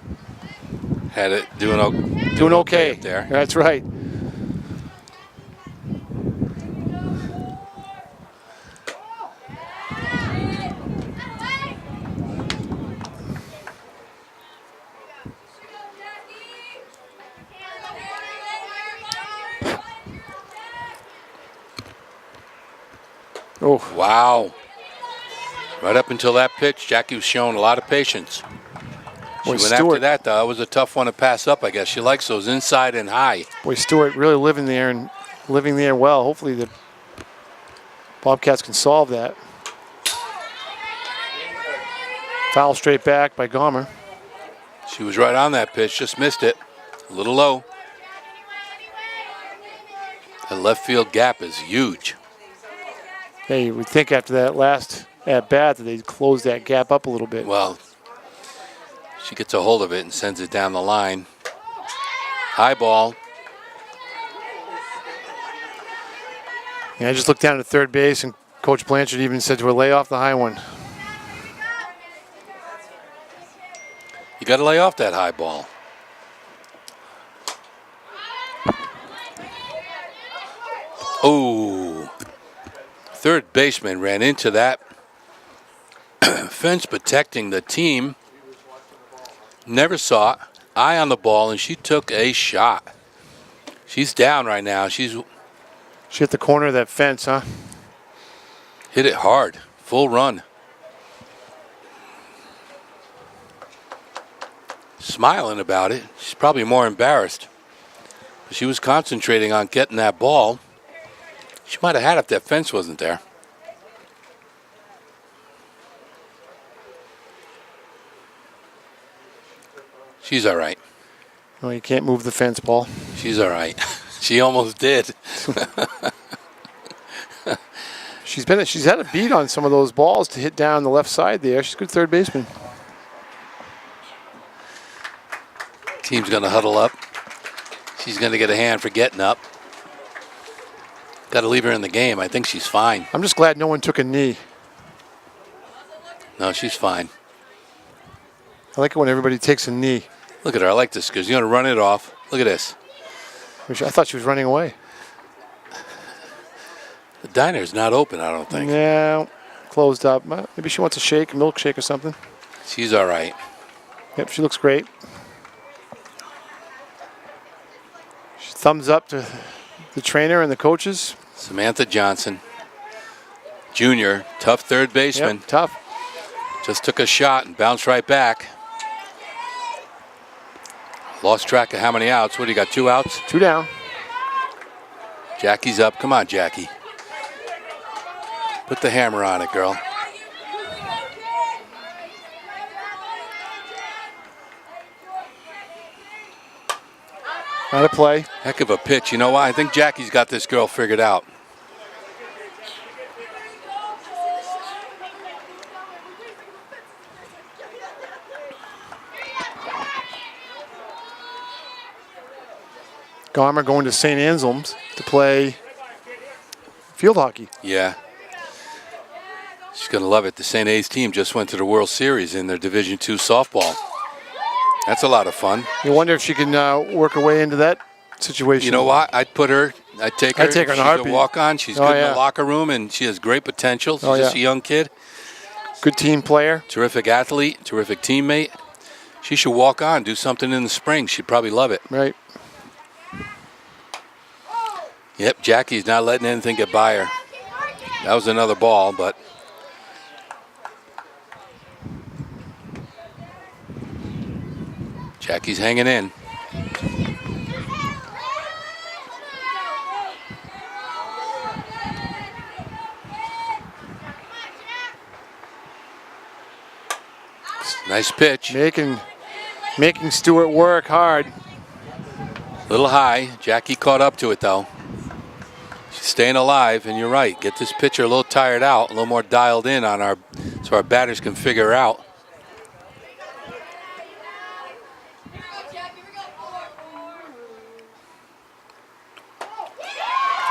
Had it doing okay up there. That's right. Oh. Wow. Right up until that pitch, Jackie was showing a lot of patience. She went after that, though. It was a tough one to pass up, I guess. She likes those inside and high. Boy, Stewart really living there well. Hopefully the Bobcats can solve that. Foul straight back by Gomer. She was right on that pitch, just missed it. A little low. The left field gap is huge. Hey, you would think after that last at-bat that they'd close that gap up a little bit. Well, she gets a hold of it and sends it down the line. High ball. Yeah, I just looked down at third base, and Coach Blanchard even said to her, lay off the high one. You got to lay off that high ball. Oh, third baseman ran into that fence protecting the team. Never saw it. Eye on the ball, and she took a shot. She's down right now. She hit the corner of that fence, huh? Hit it hard. Full run. Smiling about it. She's probably more embarrassed. She was concentrating on getting that ball. She might have had it if that fence wasn't there. She's all right. No, you can't move the fence, Paul. She's all right. She almost did. She's had a beat on some of those balls to hit down the left side there. She's a good third baseman. Team's going to huddle up. She's going to get a hand for getting up. Got to leave her in the game. I think she's fine. I'm just glad no one took a knee. No, she's fine. I like it when everybody takes a knee. Look at her. I like this because you're going to run it off. Look at this. I thought she was running away. The diner's not open, I don't think. Yeah, closed up. Maybe she wants a shake, a milkshake or something. She's all right. Yep, she looks great. Thumbs up to the trainer and the coaches. Samantha Johnson, junior, tough third baseman. Yep, tough. Just took a shot and bounced right back. Lost track of how many outs. What do you got, 2 outs? 2 down. Jackie's up. Come on, Jackie. Put the hammer on it, girl. Out of play. Heck of a pitch. You know why? I think Jackie's got this girl figured out. Gomer going to St. Anselm's to play field hockey. Yeah. She's going to love it. The St. A's team just went to the World Series in their Division II softball. That's a lot of fun. You wonder if she can work her way into that situation. You know what? I'd take her. I'd take her in a heartbeat. She's a walk-on. She's good in the locker room, and she has great potential. She's just a young kid. Good team player. Terrific athlete. Terrific teammate. She should walk on, do something in the spring. She'd probably love it. Right. Yep, Jackie's not letting anything get by her. That was another ball, but Jackie's hanging in. Nice pitch. Making Stewart work hard. Little high. Jackie caught up to it, though. She's staying alive, and you're right. Get this pitcher a little tired out, a little more dialed in on so our batters can figure out.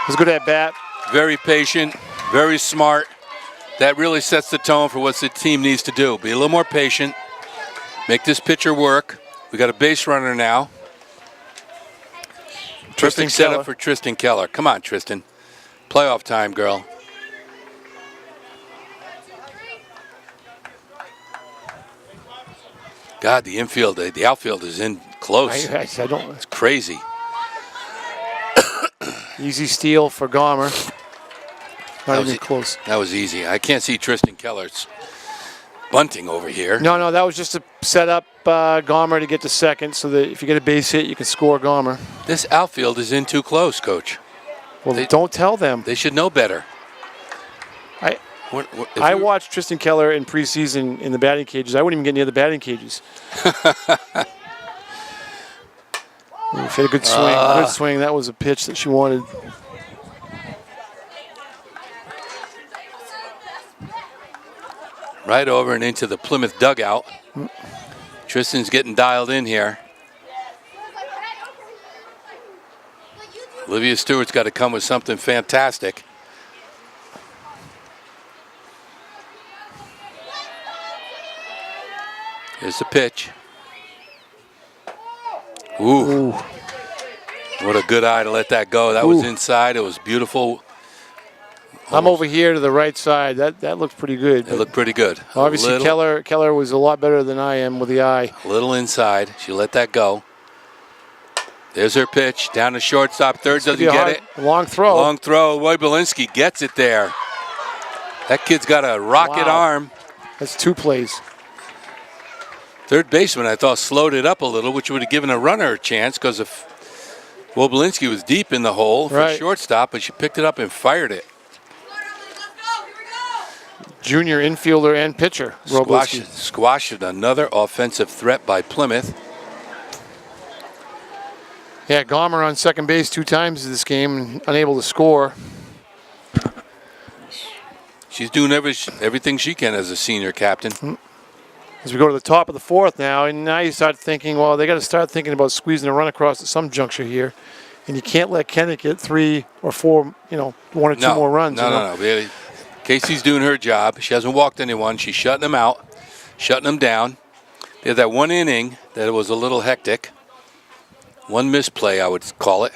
It was good at bat. Very patient, very smart. That really sets the tone for what the team needs to do. Be a little more patient. Make this pitcher work. We got a base runner now. Tristan Perfect setup Keller. for Tristan Keller. Come on, Tristan. Playoff time, girl. God, the infield, the outfield is in close. I don't. It's crazy. Easy steal for Gomer. Not was even close. That was easy. I can't see Tristan Keller's bunting over here. No, that was just to set up Gomer to get to second so that if you get a base hit, you can score Gomer. This outfield is in too close, Coach. Well, don't tell them. They should know better. I watched Tristan Keller in preseason in the batting cages. I wouldn't even get near the batting cages. She had a good swing. Good swing. That was a pitch that she wanted. Right over and into the Plymouth dugout. Tristan's getting dialed in here. Olivia Stewart's got to come with something fantastic. Here's the pitch. Ooh. What a good eye to let that go. That was inside. It was beautiful. I'm over here to the right side. That looks pretty good. It looked pretty good. Obviously, Keller was a lot better than I am with the eye. A little inside. She let that go. There's her pitch. Down to shortstop. Third doesn't get it. Long throw. Long throw. Roy Belinsky gets it there. That kid's got a rocket arm. That's 2 plays. Third baseman, I thought, slowed it up a little, which would have given a runner a chance because if Wobelinski was deep in the hole for shortstop, but she picked it up and fired it. Junior infielder and pitcher, Squashed another offensive threat by Plymouth. Yeah, Gomer on second base 2 times this game, unable to score. She's doing everything she can as a senior captain. As we go to the top of the 4th now, and now you start thinking, well, they got to start thinking about squeezing a run across at some juncture here. And you can't let Kennett get 3 or 4, 1 or 2 more runs. No. Casey's doing her job. She hasn't walked anyone. She's shutting them out, shutting them down. They had that 1 inning that was a little hectic. 1 misplay, I would call it.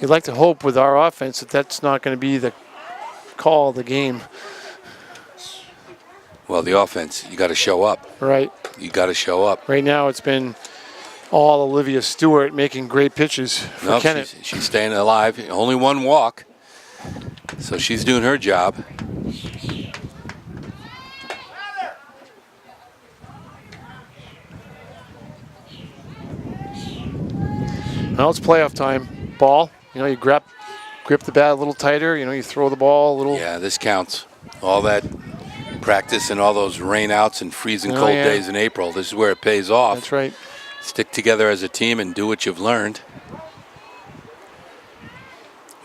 You'd like to hope with our offense that that's not going to be the call of the game. Well, the offense, you got to show up. Right. You got to show up. Right now it's been all Olivia Stewart making great pitches for Kennett. She's staying alive. Only 1 walk. So she's doing her job. Now it's playoff time. Ball. You grip the bat a little tighter. You throw the ball a little. Yeah, this counts. All that practice and all those rainouts and freezing cold days in April. This is where it pays off. That's right. Stick together as a team and do what you've learned.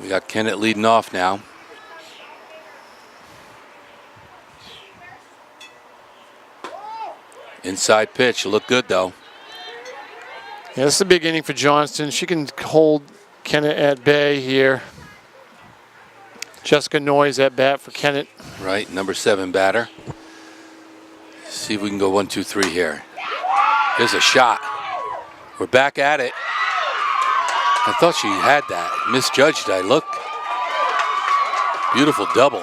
We got Kennett leading off now. Inside pitch. Look good, though. Yeah, this is a big inning for Johnston. She can hold Kennett at bay here. Jessica Noyes at bat for Kennett. Right, number 7 batter. See if we can go 1, 2, 3 here. Here's a shot. We're back at it. I thought she had that. Misjudged, I look. Beautiful double.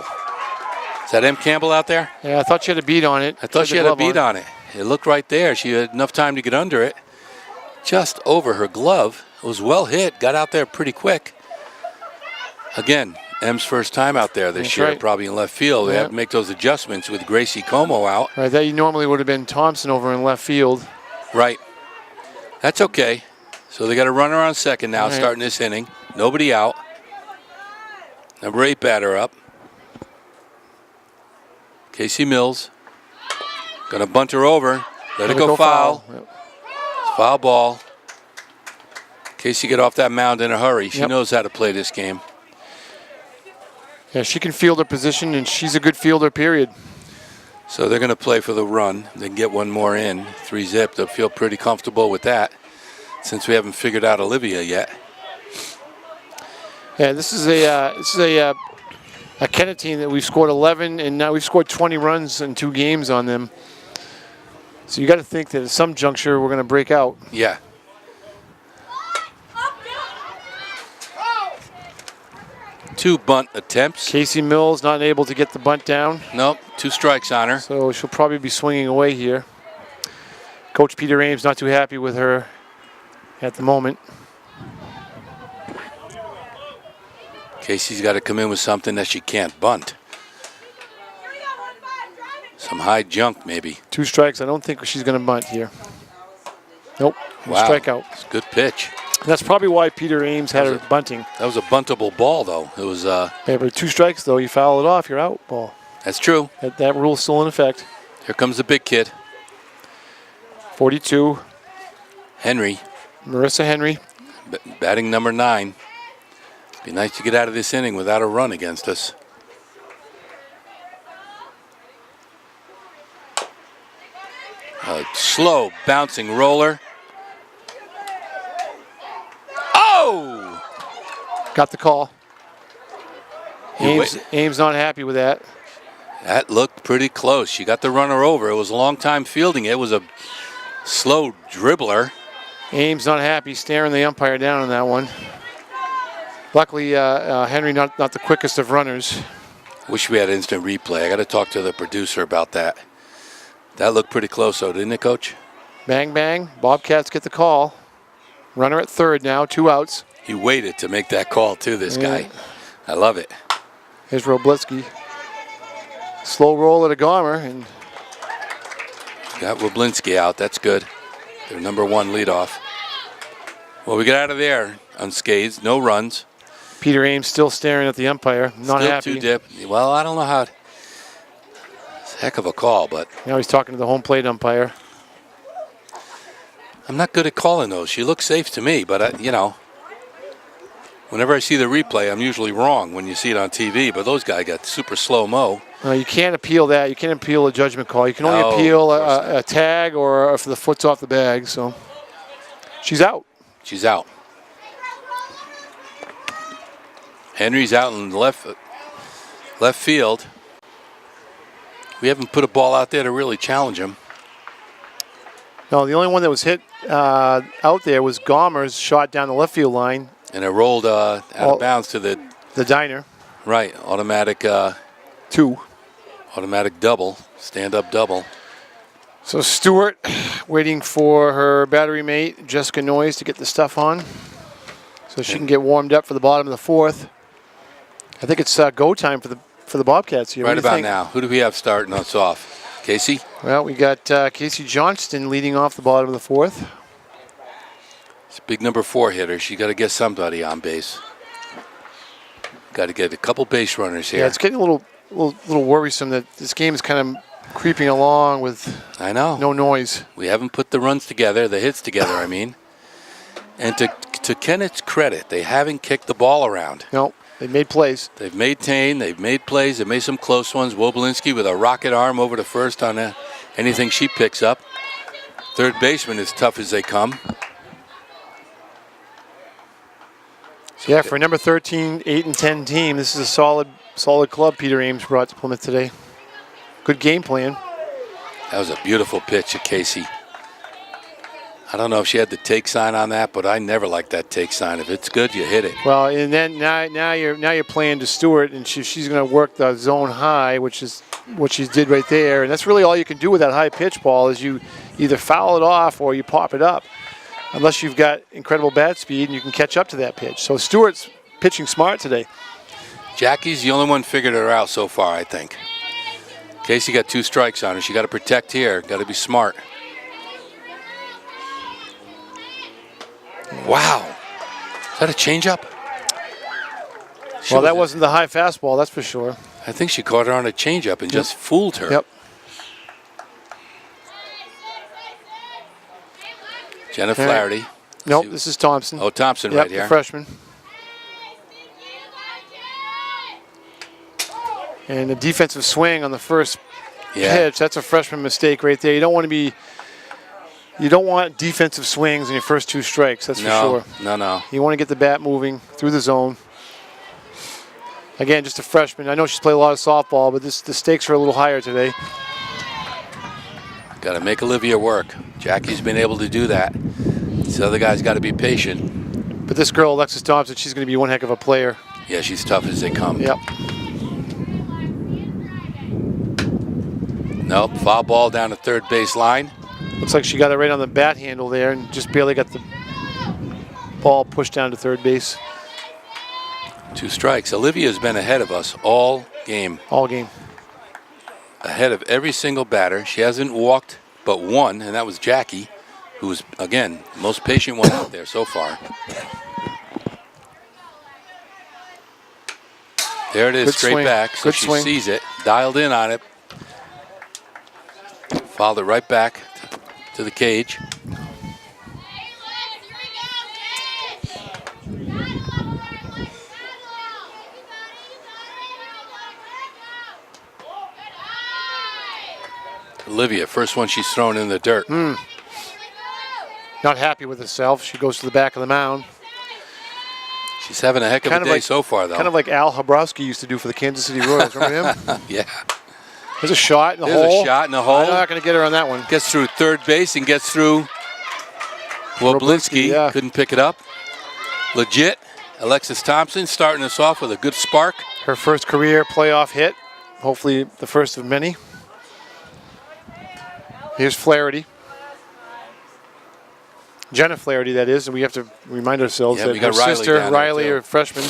Is that M. Campbell out there? Yeah, I thought she had a beat on it. I thought she had a beat on it. It looked right there. She had enough time to get under it. Just over her glove. It was well hit. Got out there pretty quick. Again, M's first time out there this year, probably in left field. They had to make those adjustments with Gracie Como out. Right, that normally would have been Thompson over in left field. Right. That's okay. So they got a runner on second now, starting this inning. Nobody out. Number 8 batter up. Casey Mills. Gonna bunt her over. Let it go foul. Yep. Foul ball. Casey get off that mound in a hurry. She knows how to play this game. Yeah, she can field her position, and she's a good fielder, period. So they're going to play for the run. They can get 1 more in. 3-zip. They'll feel pretty comfortable with that since we haven't figured out Olivia yet. Yeah, this is a Kennett team that we've scored 11, and now we've scored 20 runs in 2 games on them. So you got to think that at some juncture we're going to break out. Yeah. Two bunt attempts. Casey Mills not able to get the bunt down. Nope, 2 strikes on her. So she'll probably be swinging away here. Coach Peter Ames not too happy with her at the moment. Casey's got to come in with something that she can't bunt. Some high junk, maybe. 2 strikes. I don't think she's going to bunt here. Nope. Wow. Strikeout. It's a good pitch. That's probably why Peter Ames had her bunting. That was a buntable ball, though. It was. Yeah, but 2 strikes, though, you foul it off, you're out ball. That's true. That rule's still in effect. Here comes the big kid. 42. Henry. Marissa Henry. Batting number 9. Be nice to get out of this inning without a run against us. A slow bouncing roller. Oh! Got the call. You Ames not happy with that. That looked pretty close. She got the runner over. It was a long time fielding. It was a slow dribbler. Ames not happy, staring the umpire down on that one. Luckily, Henry not the quickest of runners. Wish we had instant replay. I got to talk to the producer about that. That looked pretty close, though, didn't it, Coach? Bang, bang. Bobcats get the call. Runner at third now, 2 outs. He waited to make that call, too, this guy. I love it. Here's Roblitsky. Slow roll at a Gomer, and got Woblinski out. That's good. Their number 1 leadoff. Well, we get out of there unscathed. No runs. Peter Ames still staring at the umpire. Not Still happy. 2 dip. Well, I don't know how. It's a heck of a call, but Now he's talking to the home plate umpire. I'm not good at calling those. She looks safe to me, but, you know, whenever I see the replay, I'm usually wrong when you see it on TV. But those guys got super slow-mo. You can't appeal that. You can't appeal a judgment call. You can only appeal a tag or if the foot's off the bag. So she's out. She's out. Henry's out in left field. We haven't put a ball out there to really challenge him. No, the only one that was hit out there was Gomer's shot down the left field line. And it rolled out of bounds to the diner. Right, automatic 2. Automatic double, stand-up double. So Stewart waiting for her battery mate, Jessica Noyes, to get the stuff on so she can get warmed up for the bottom of the 4th. I think it's go time for the Bobcats here. Right about now. Who do we have starting us off? Casey? Well, we got Casey Johnston leading off the bottom of the 4th. It's a big number 4 hitter. She got to get somebody on base. Got to get a couple base runners here. Yeah, it's getting a little worrisome that this game is kind of creeping along with no noise. We haven't put the runs together, the hits together, I mean. And to Kennett's credit, they haven't kicked the ball around. No, they made plays. They've maintained, they've made plays, they've made some close ones. Woblinski with a rocket arm over to first on anything she picks up. Third baseman as tough as they come. Yeah, for a number 13, 8-10 team, this is a solid club Peter Ames brought to Plymouth today. Good game plan. That was a beautiful pitch to Casey. I don't know if she had the take sign on that, but I never like that take sign. If it's good, you hit it. Well, and then now you're playing to Stewart, and she's going to work the zone high, which is what she did right there. And that's really all you can do with that high pitch ball is you either foul it off or you pop it up. Unless you've got incredible bat speed and you can catch up to that pitch. So Stewart's pitching smart today. Jackie's the only one figured her out so far, I think. Casey got 2 strikes on her. She got to protect here. Got to be smart. Wow. Is that a changeup? Well, that wasn't the high fastball, that's for sure. I think she caught her on a changeup and just fooled her. Yep. Jenna Flaherty. Nope, this is Thompson. Oh, Thompson yep, right here. The freshman. And a defensive swing on the first pitch. That's a freshman mistake right there. You don't want defensive swings in your first 2 strikes, that's for sure. No. You want to get the bat moving through the zone. Again, just a freshman. I know she's played a lot of softball, but the stakes are a little higher today. Got to make Olivia work. Jackie's been able to do that. This other guy's got to be patient. But this girl, Alexis Thompson, she's going to be one heck of a player. Yeah, she's tough as they come. Yep. Nope, foul ball down the third base line. Looks like she got it right on the bat handle there and just barely got the ball pushed down to third base. 2 strikes. Olivia's been ahead of us all game. All game. Ahead of every single batter. She hasn't walked but one, and that was Jackie, who was, again, most patient one out there so far. There it is, Good straight swing. back. So Good she swing. sees it, dialed in on it, fouled it right back to the cage. Olivia, first one she's thrown in the dirt. Not happy with herself. She goes to the back of the mound. She's having a heck of a day so far, though. Kind of like Al Habrowski used to do for the Kansas City Royals. Remember him? Yeah. There's a shot in the hole. There's a shot in the hole. I'm not going to get her on that one. Gets through third base and gets through Woblinski. Yeah. Couldn't pick it up. Legit. Alexis Thompson starting us off with a good spark. Her first career playoff hit. Hopefully the first of many. Here's Flaherty. Jenna Flaherty, that is, and we have to remind ourselves Yeah, that we her got Riley sister, down there, Riley, too. her freshman.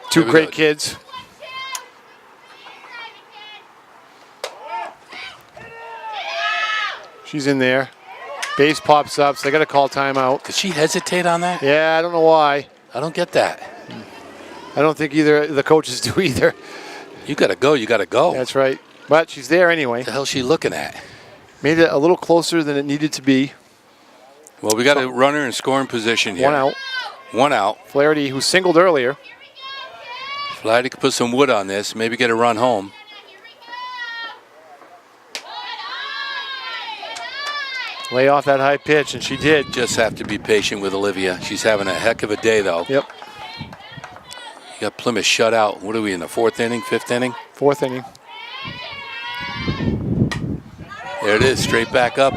Two Here we great go. kids. She's in there. Base pops up, so they got to call timeout. Did she hesitate on that? Yeah, I don't know why. I don't get that. I don't think either the coaches do either. You got to go. You got to go. That's right. But she's there anyway. What the hell's she looking at? Made it a little closer than it needed to be. Well, we got a runner in scoring position here. 1 out. 1 out. Flaherty, who singled earlier. Flaherty could put some wood on this, maybe get a run home. Lay off that high pitch, and she did. Just have to be patient with Olivia. She's having a heck of a day, though. Yep. You got Plymouth shut out. What are we in the 4th inning, 5th inning? 4th inning. There it is, straight back up.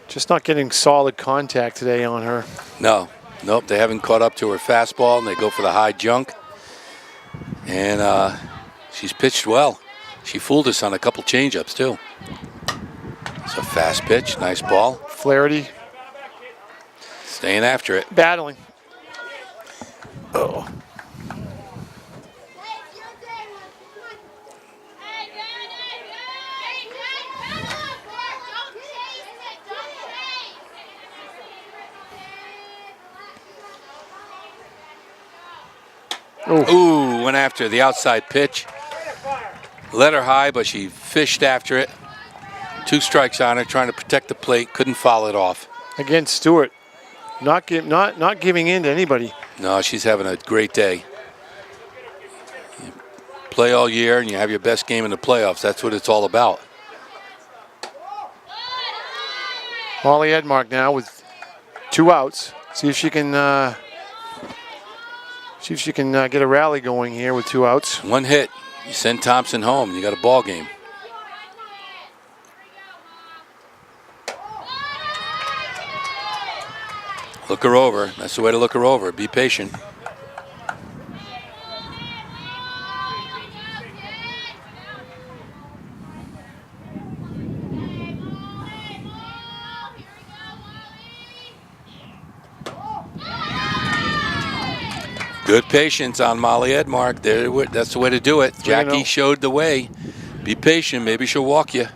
Just not getting solid contact today on her. No, nope, they haven't caught up to her fastball, and they go for the high junk. And she's pitched well. She fooled us on a couple changeups, too. It's a fast pitch, nice ball. Flaherty Staying after it. battling. Oh. Ooh, went after the outside pitch. Let her high, but she fished after it. 2 strikes on her, trying to protect the plate. Couldn't foul it off. Again, Stewart not giving in to anybody. No, she's having a great day. You play all year, and you have your best game in the playoffs. That's what it's all about. Molly Edmark now with 2 outs. See if she can get a rally going here with 2 outs. 1 hit. You send Thompson home. You got a ball game. Look her over. That's the way to look her over. Be patient. Good patience on Molly Edmark. That's the way to do it. Jackie showed the way. Be patient. Maybe she'll walk you.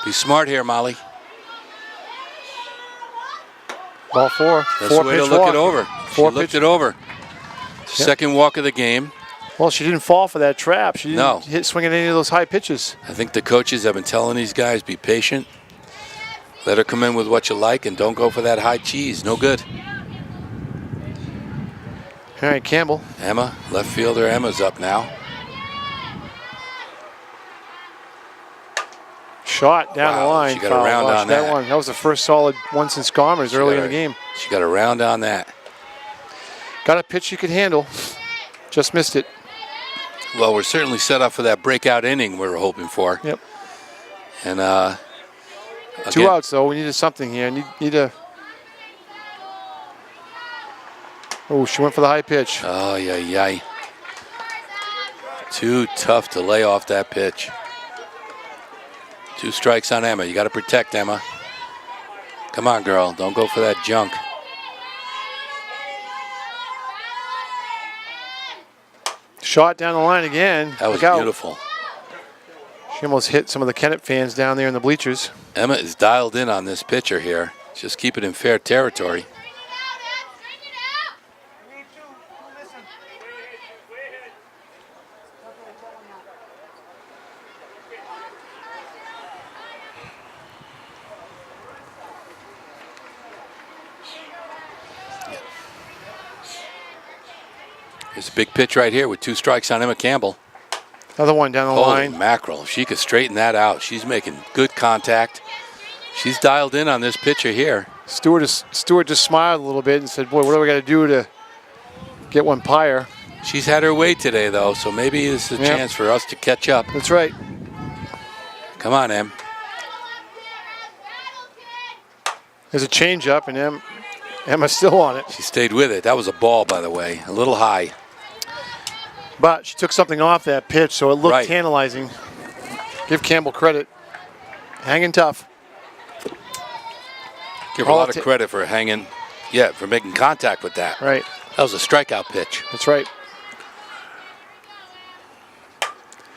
Be smart here, Molly. Ball 4. That's the way to look it over. She looked it over. Second walk of the game. Well, she didn't fall for that trap. She didn't swing at any of those high pitches. I think the coaches have been telling these guys, be patient. Let her come in with what you like and don't go for that high cheese. No good. All right, Campbell. Emma, left fielder Emma's up now. Shot down the line. She got a round on that. That was the first solid one since Commerce early in the game. She got a round on that. Got a pitch you could handle. Just missed it. Well, we're certainly set up for that breakout inning we were hoping for. Yep. And 2 outs, though. We needed something here. Need a... Oh, she went for the high pitch. Oh, yeah. Too tough to lay off that pitch. 2 strikes on Emma. You got to protect Emma. Come on, girl. Don't go for that junk. Shot down the line again. That was beautiful. She almost hit some of the Kennett fans down there in the bleachers. Emma is dialed in on this pitcher here. Just keep it in fair territory. There's a big pitch right here with 2 strikes on Emma Campbell. Another one down the Holy line. mackerel. If she could straighten that out. She's making good contact. She's dialed in on this pitcher here. Stewart just smiled a little bit and said, boy, what do we got to do to get one higher? She's had her way today, though, so maybe this is a chance for us to catch up. That's right. Come on, Em. There's a change-up, and Emma's still on it. She stayed with it. That was a ball, by the way, a little high. But she took something off that pitch, so it looked tantalizing. Give Campbell credit. Hanging tough. Give her a lot of credit for hanging, for making contact with that. Right. That was a strikeout pitch. That's right.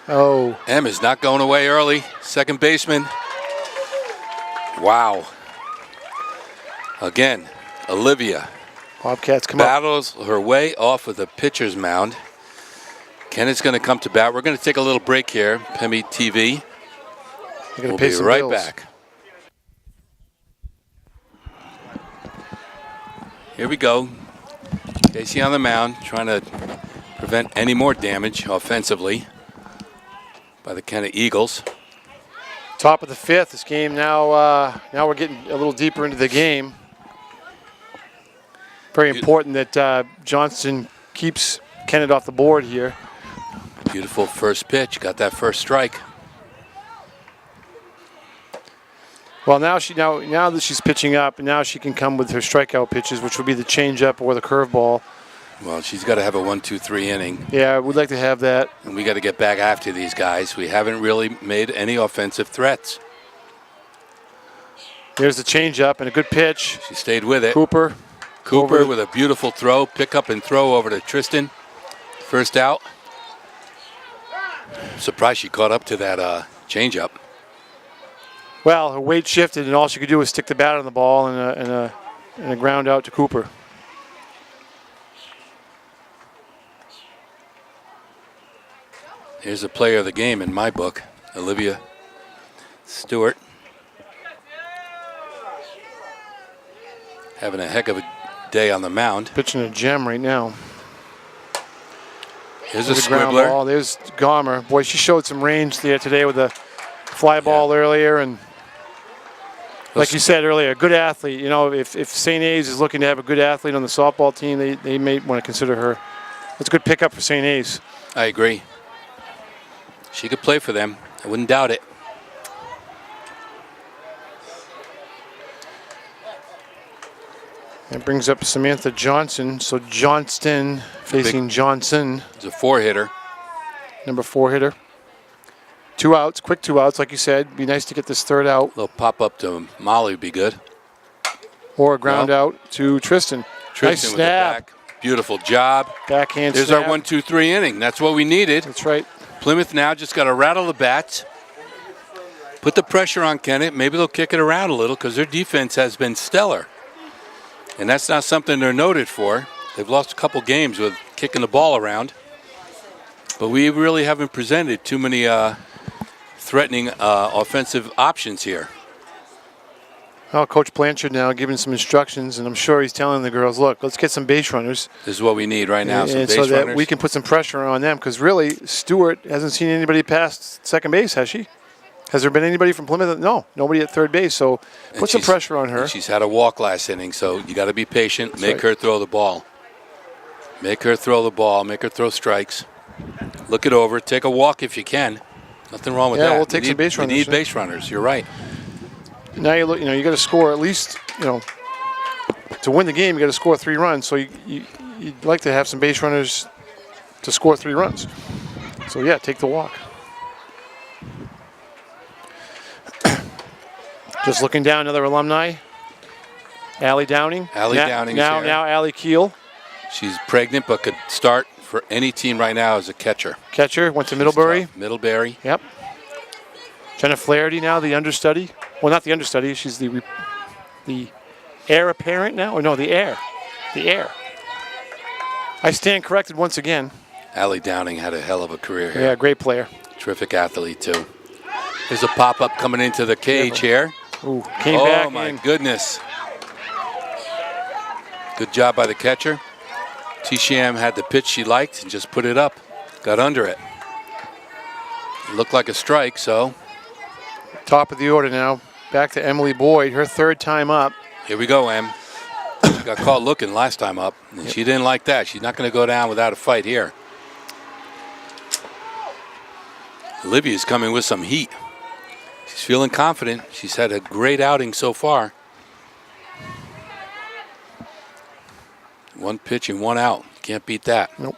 Oh. Em is not going away early. Second baseman. Wow. Again, Olivia. Bobcats come up. Battles her way off of the pitcher's mound. Kennett's going to come to bat. We're going to take a little break here, Pemmy TV. We'll be right back. Here we go. Casey on the mound, trying to prevent any more damage offensively by the Kennett Eagles. Top of the 5th. This game now we're getting a little deeper into the game. Very important that Johnson keeps Kennett off the board here. Beautiful first pitch. Got that first strike. Well, now that she's pitching up, now she can come with her strikeout pitches, which would be the changeup or the curveball. Well, she's got to have a 1-2-3 inning. Yeah, we'd like to have that. And we got to get back after these guys. We haven't really made any offensive threats. There's the changeup and a good pitch. She stayed with it. Cooper with a beautiful throw, pick up and throw over to Tristan. First out. Surprised she caught up to that changeup. Well, her weight shifted, and all she could do was stick the bat on the ball and a ground out to Cooper. Here's the player of the game in my book, Olivia Stewart. Having a heck of a day on the mound. Pitching a gem right now. Here's a squibbler. Ball. There's Gomer. Boy, she showed some range there today with a fly ball earlier, and like you said earlier, a good athlete. You know, if St. A's is looking to have a good athlete on the softball team, they may want to consider her. That's a good pickup for St. A's. I agree. She could play for them. I wouldn't doubt it. That brings up Samantha Johnson. So Johnston facing Johnson. It's a 4-hitter. Number 4 hitter. 2 outs, quick 2 outs, like you said. Be nice to get this third out. A little pop up to Molly would be good. Or a ground out to Tristan. Nice with snap. the back. Beautiful job. Backhand There's snap. our 1-2-3 inning. That's what we needed. That's right. Plymouth now just got to rattle the bats. Put the pressure on Kennett. Maybe they'll kick it around a little because their defense has been stellar. And that's not something they're noted for. They've lost a couple games with kicking the ball around. But we really haven't presented too many threatening offensive options here. Well, Coach Blanchard now giving some instructions, and I'm sure he's telling the girls, look, let's get some base runners. This is what we need right now, some base so that runners. we can put some pressure on them, because really, Stewart hasn't seen anybody past second base, has she? Has there been anybody from Plymouth? No, nobody at third base, so put some pressure on her. She's had a walk last inning, so you got to be patient, make her throw the ball. Make her throw the ball. Make her throw strikes. Look it over. Take a walk if you can. Nothing wrong with that. Yeah, we'll take some base runners. We need base runners. You're right. Now you look. You got to score at least. To win the game, you got to score 3 runs. So you'd like to have some base runners to score 3 runs. So yeah, take the walk. Just looking down, another alumni. Allie Downing. Downing. Now Allie Keel. She's pregnant, but could start for any team right now as a catcher. Catcher, went to Middlebury. Middlebury. Yep. Jenna Flaherty now, the understudy. Well, not the understudy. She's the heir apparent now. Or no, the heir. The heir. I stand corrected once again. Allie Downing had a hell of a career here. Yeah, great player. Terrific athlete, too. There's a pop-up coming into the cage here. Ooh, came back. Oh, my goodness. Good job by the catcher. T-Sham had the pitch she liked and just put it up. Got under it. It looked like a strike, so. Top of the order now. Back to Emily Boyd, her 3rd time up. Here we go, Em. She got caught looking last time up, and she didn't like that. She's not going to go down without a fight here. Olivia's coming with some heat. She's feeling confident. She's had a great outing so far. 1 pitch and 1 out. Can't beat that. Nope.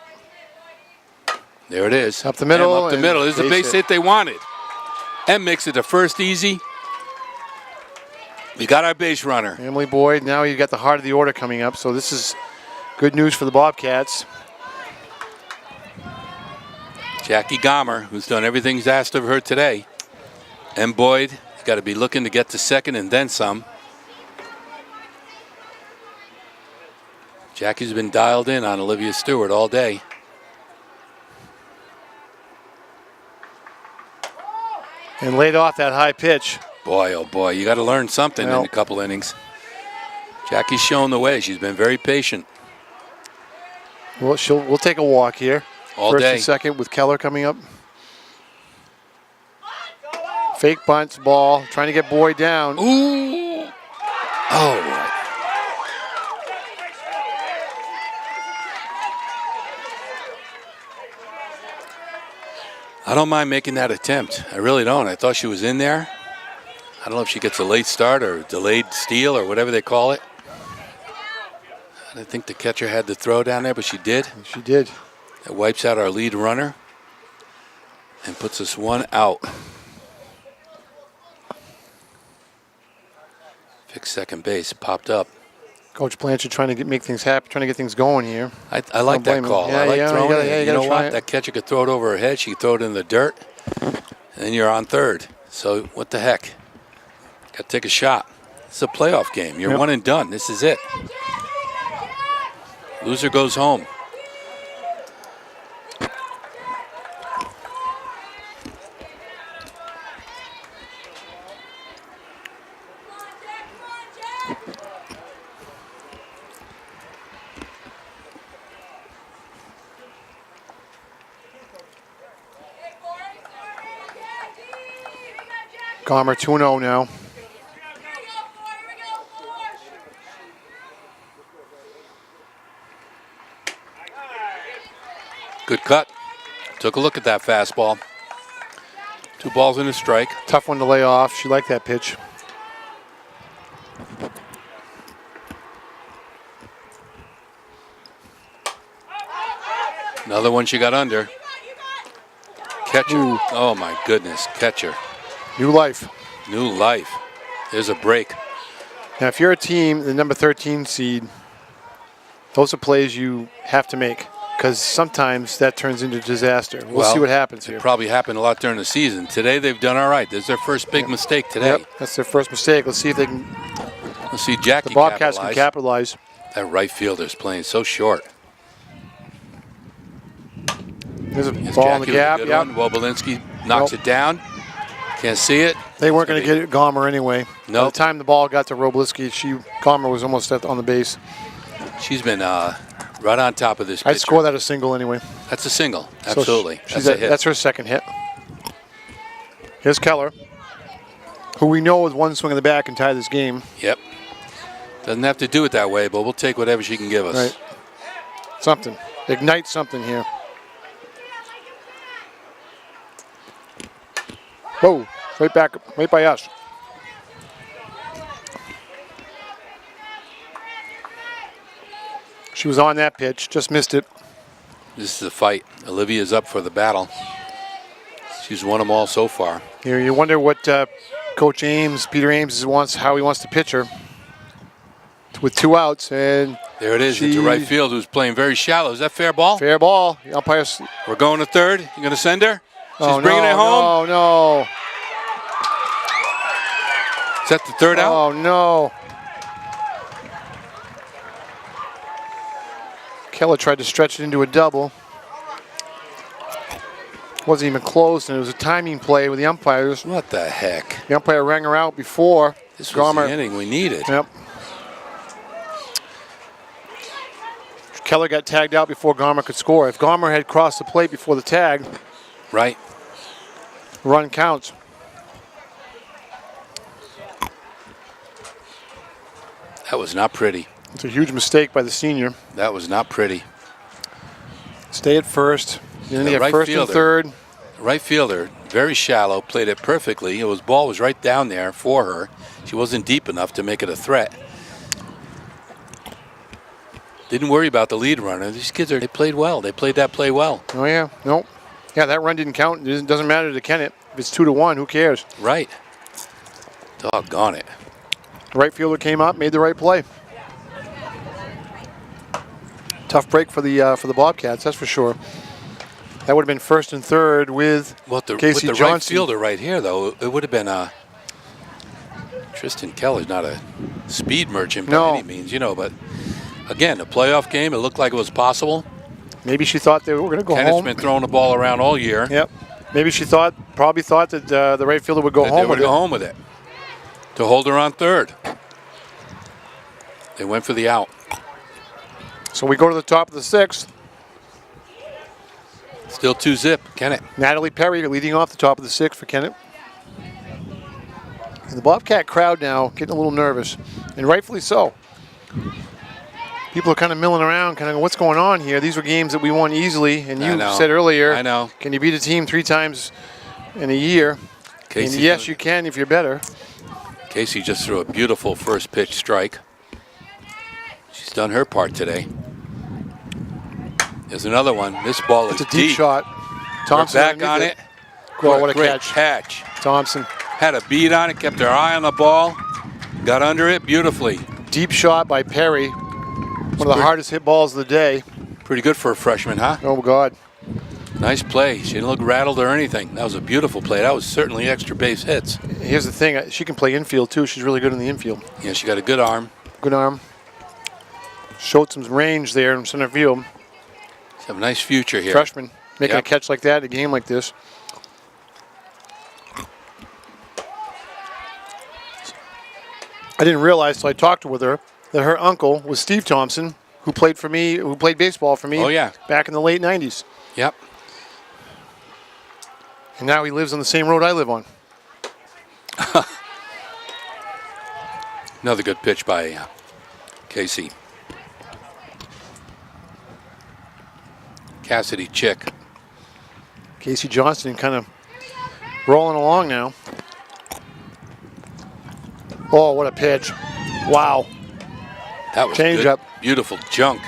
There it is. Up the middle. Up the middle. This is the base hit they wanted. Em makes it the first easy. We got our base runner. Emily Boyd. Now you got the heart of the order coming up. So this is good news for the Bobcats. Jackie Gomer, who's done everything he's asked of her today. Em Boyd, got to be looking to get to second and then some. Jackie's been dialed in on Olivia Stewart all day. And laid off that high pitch. Boy, oh boy, you got to learn something in a couple innings. Jackie's shown the way. She's been very patient. Well, we'll take a walk here. All First day. and second with Keller coming up. Fake bunt, ball, trying to get Boyd down. Ooh. Oh. I don't mind making that attempt. I really don't. I thought she was in there. I don't know if she gets a late start or delayed steal or whatever they call it. I didn't think the catcher had the throw down there, but she did. She did. It wipes out our lead runner and puts us 1 out. Fixed second base, popped up. Coach Blanchard trying to make things happen, trying to get things going here. I like that call. Yeah, I like throwing it. You know what? It. That catcher could throw it over her head. She could throw it in the dirt, and then you're on third. So what the heck? Got to take a shot. It's a playoff game. You're one and done. This is it. Loser goes home. Gomer 2-0 now. Good cut. Took a look at that fastball. 2 balls and a strike. Tough one to lay off. She liked that pitch. Another one she got under. Catcher. Ooh. Oh my goodness, catcher. New life. New life. There's a break. Now, if you're a team, the number 13 seed, those are plays you have to make because sometimes that turns into disaster. We'll see what happens here. It probably happened a lot during the season. Today they've done all right. This is their first big mistake today. Yep, that's their first mistake. Let's see if they can. Let's see Jackie The Bobcats can capitalize. That right fielder's playing so short. There's a It's ball Jackie in the gap. with a Yep. good one. Wobolinski knocks it down. Can't see it. They weren't going to get it Gomer anyway. By Nope. the time the ball got to Robliski, Gomer was almost on the base. She's been right on top of this pitcher. I'd score that a single anyway. That's a single. So Absolutely. that's her second hit. Here's Keller, who we know with one swing in the back can tie this game. Yep. Doesn't have to do it that way, but we'll take whatever she can give us. Right. Something. ignite something here. Whoa, right back, right by us. She was on that pitch, just missed it. This is a fight. Olivia's up for the battle. She's won them all so far. You wonder what Coach Ames, Peter Ames, wants, how he wants to pitch her. With 2 outs, and there it is into right field, who's playing very shallow. Is that fair ball? Fair ball. The umpire's. We're going to third. You going to send her? She's bringing it home. No. Is that the third out? Oh, no. Keller tried to stretch it into a double. Wasn't even close, and it was a timing play with the umpires. What the heck? The umpire rang her out before. This was the inning we needed. Yep. Keller got tagged out before Garmer could score. If Garmer had crossed the plate before the tag, right, run counts. That was not pretty. It's a huge mistake by the senior. That was not pretty. Stay at first. Then you The have right first fielder, and third. Right fielder, very shallow, played it perfectly. It ball was right down there for her. She wasn't deep enough to make it a threat. Didn't worry about the lead runner. These kids they played well. They played that play well. Oh yeah, nope. Yeah, that run didn't count. It doesn't matter to Kennett. If it's 2-1, who cares? Right. Doggone it. The right fielder came up, made the right play. Tough break for the Bobcats, that's for sure. That would have been first and third with Casey with the Johnson. right fielder right here, though, it would have been Tristan Keller's not a speed merchant by any means, but again, a playoff game, it looked like it was possible. Maybe she thought they were going to go Kennett's home. been throwing the ball around all year. Yep. Maybe she probably thought that the right fielder would go home with it. They would go home with it. To hold her on third. They went for the out. So we go to the top of the 6th. Still 2-zip, Kennett. Natalie Parry leading off the top of the 6th for Kennett. And the Bobcat crowd now getting a little nervous, and rightfully so. People are kind of milling around, kind of what's going on here? These were games that we won easily, and you said earlier, I know. Can you beat a team 3 times in a year? And yes, you can if you're better. Casey just threw a beautiful first pitch strike. She's done her part today. There's another one. This ball is It's a deep shot. Thompson back on it. Oh, what a great catch. Thompson. Had a beat on it, kept her eye on the ball, got under it beautifully. Deep shot by Parry. One of the hardest hit balls of the day. Pretty good for a freshman, huh? Oh, God. Nice play. She didn't look rattled or anything. That was a beautiful play. That was certainly extra base hits. Here's the thing. She can play infield, too. She's really good in the infield. Yeah, she got a good arm. Good arm. Showed some range there in center field. She's have a nice future here. Freshman making a catch like that in a game like this. I didn't realize till I talked with her that her uncle was Steve Thompson, who played for me, who played baseball for me back in the late 90s. Yep. And now he lives on the same road I live on. Another good pitch by Casey. Cassidy Chick. Casey Johnson kind of rolling along now. Oh, what a pitch. Wow. That was change good. Up. Beautiful junk.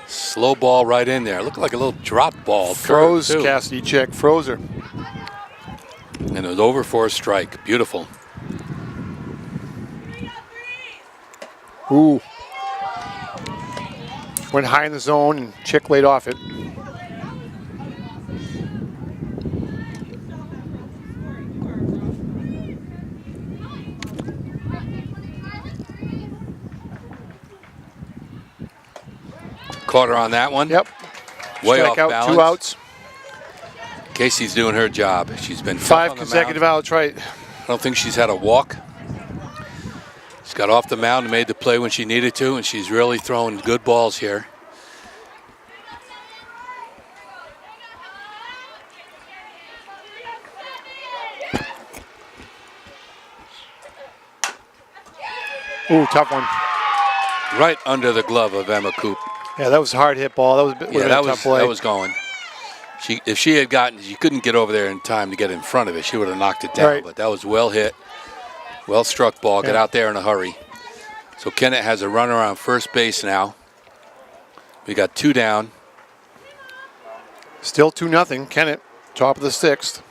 Slow ball right in there. Looked like a little drop ball. Froze Cassidy Chick. Froze her. And it was over for a strike. Beautiful. Ooh. Went high in the zone and Chick laid off it. Caught her on that one. Yep. Way Strike off out, balance. 2 outs. Casey's doing her job. She's been 5 consecutive outs, right. I don't think she's had a walk. She's got off the mound and made the play when she needed to, and she's really throwing good balls here. Ooh, tough one. Right under the glove of Emma Coop. Yeah, that was a hard hit ball. That was a tough play. That was going. If she had gotten, she couldn't get over there in time to get in front of it. She would have knocked it down. Right. But that was well hit, well struck ball. Yeah. Get out there in a hurry. So Kennett has a runner on first base now. We got 2 down. Still 2-0. Kennett, top of the 6th.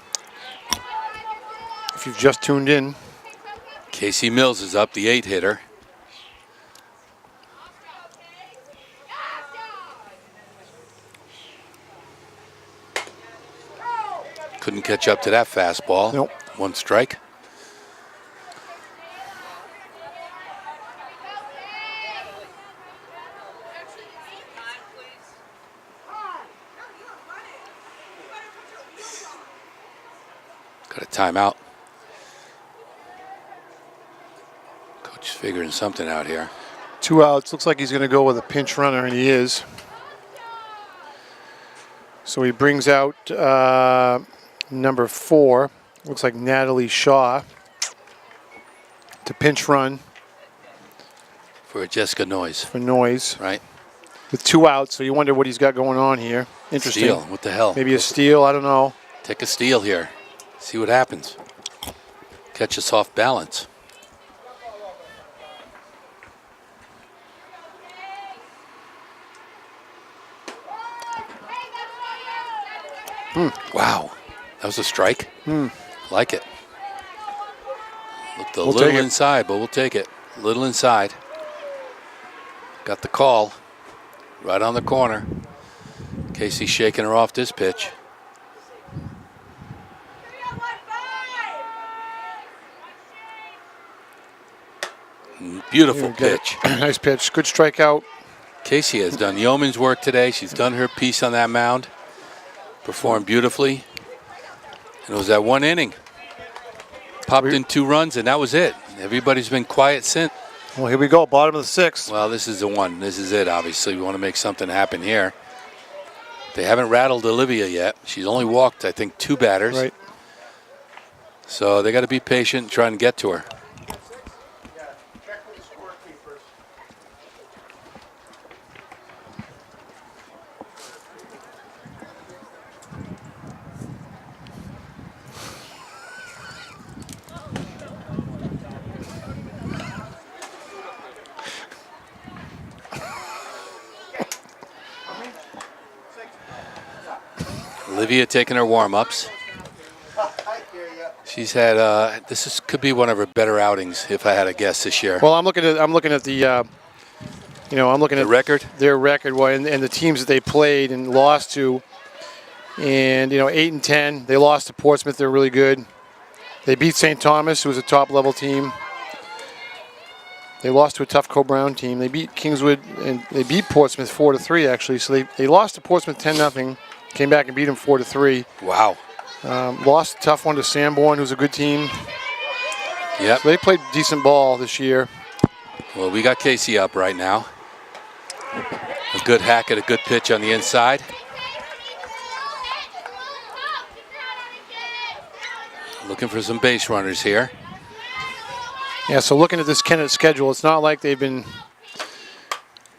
If you've just tuned in. Casey Mills is up, the 8 hitter. Couldn't catch up to that fastball. Nope. 1 strike. Got a timeout. Coach is figuring something out here. 2 outs. Looks like he's going to go with a pinch runner, and he is. So he brings out number 4. Looks like Natalie Shaw to pinch run For Jessica Noyes. for Noyes Right? with 2 outs. So you wonder what he's got going on here. Interesting. Steal. What the hell? Maybe a steal. I don't know. Take a steal here. See what happens. Catch us off balance. Wow. That was a strike. Like it. Looked a We'll little take it. inside, but we'll take it. A little inside. Got the call. Right on the corner. Casey shaking her off this pitch. Beautiful pitch. Nice pitch. Good strikeout. Casey has done yeoman's work today. She's done her piece on that mound. Performed beautifully. And it was that 1 inning. Popped in 2 runs, and that was it. Everybody's been quiet since. Well, here we go. Bottom of the 6th. Well, this is the one. This is it, obviously. We want to make something happen here. They haven't rattled Olivia yet. She's only walked, I think, 2 batters. Right. So they got to be patient and try and get to her. Olivia taking her warm-ups. She's had could be one of her better outings if I had a guess this year. Well, I'm looking at the I'm looking at record. Their record, and the teams that they played and lost to. And 8 and 10, they lost to Portsmouth. They're really good. They beat St. Thomas, who was a top-level team. They lost to a tough Co-Brown team. They beat Kingswood, and they beat Portsmouth 4-3 actually. So they lost to Portsmouth 10-0. Came back and beat them 4-3. Wow. Lost a tough one to Sanborn, who's a good team. Yep. So they played decent ball this year. Well, we got Casey up right now. A good hack at a good pitch on the inside. Looking for some base runners here. Yeah, so looking at this Kennett schedule, it's not like they've been...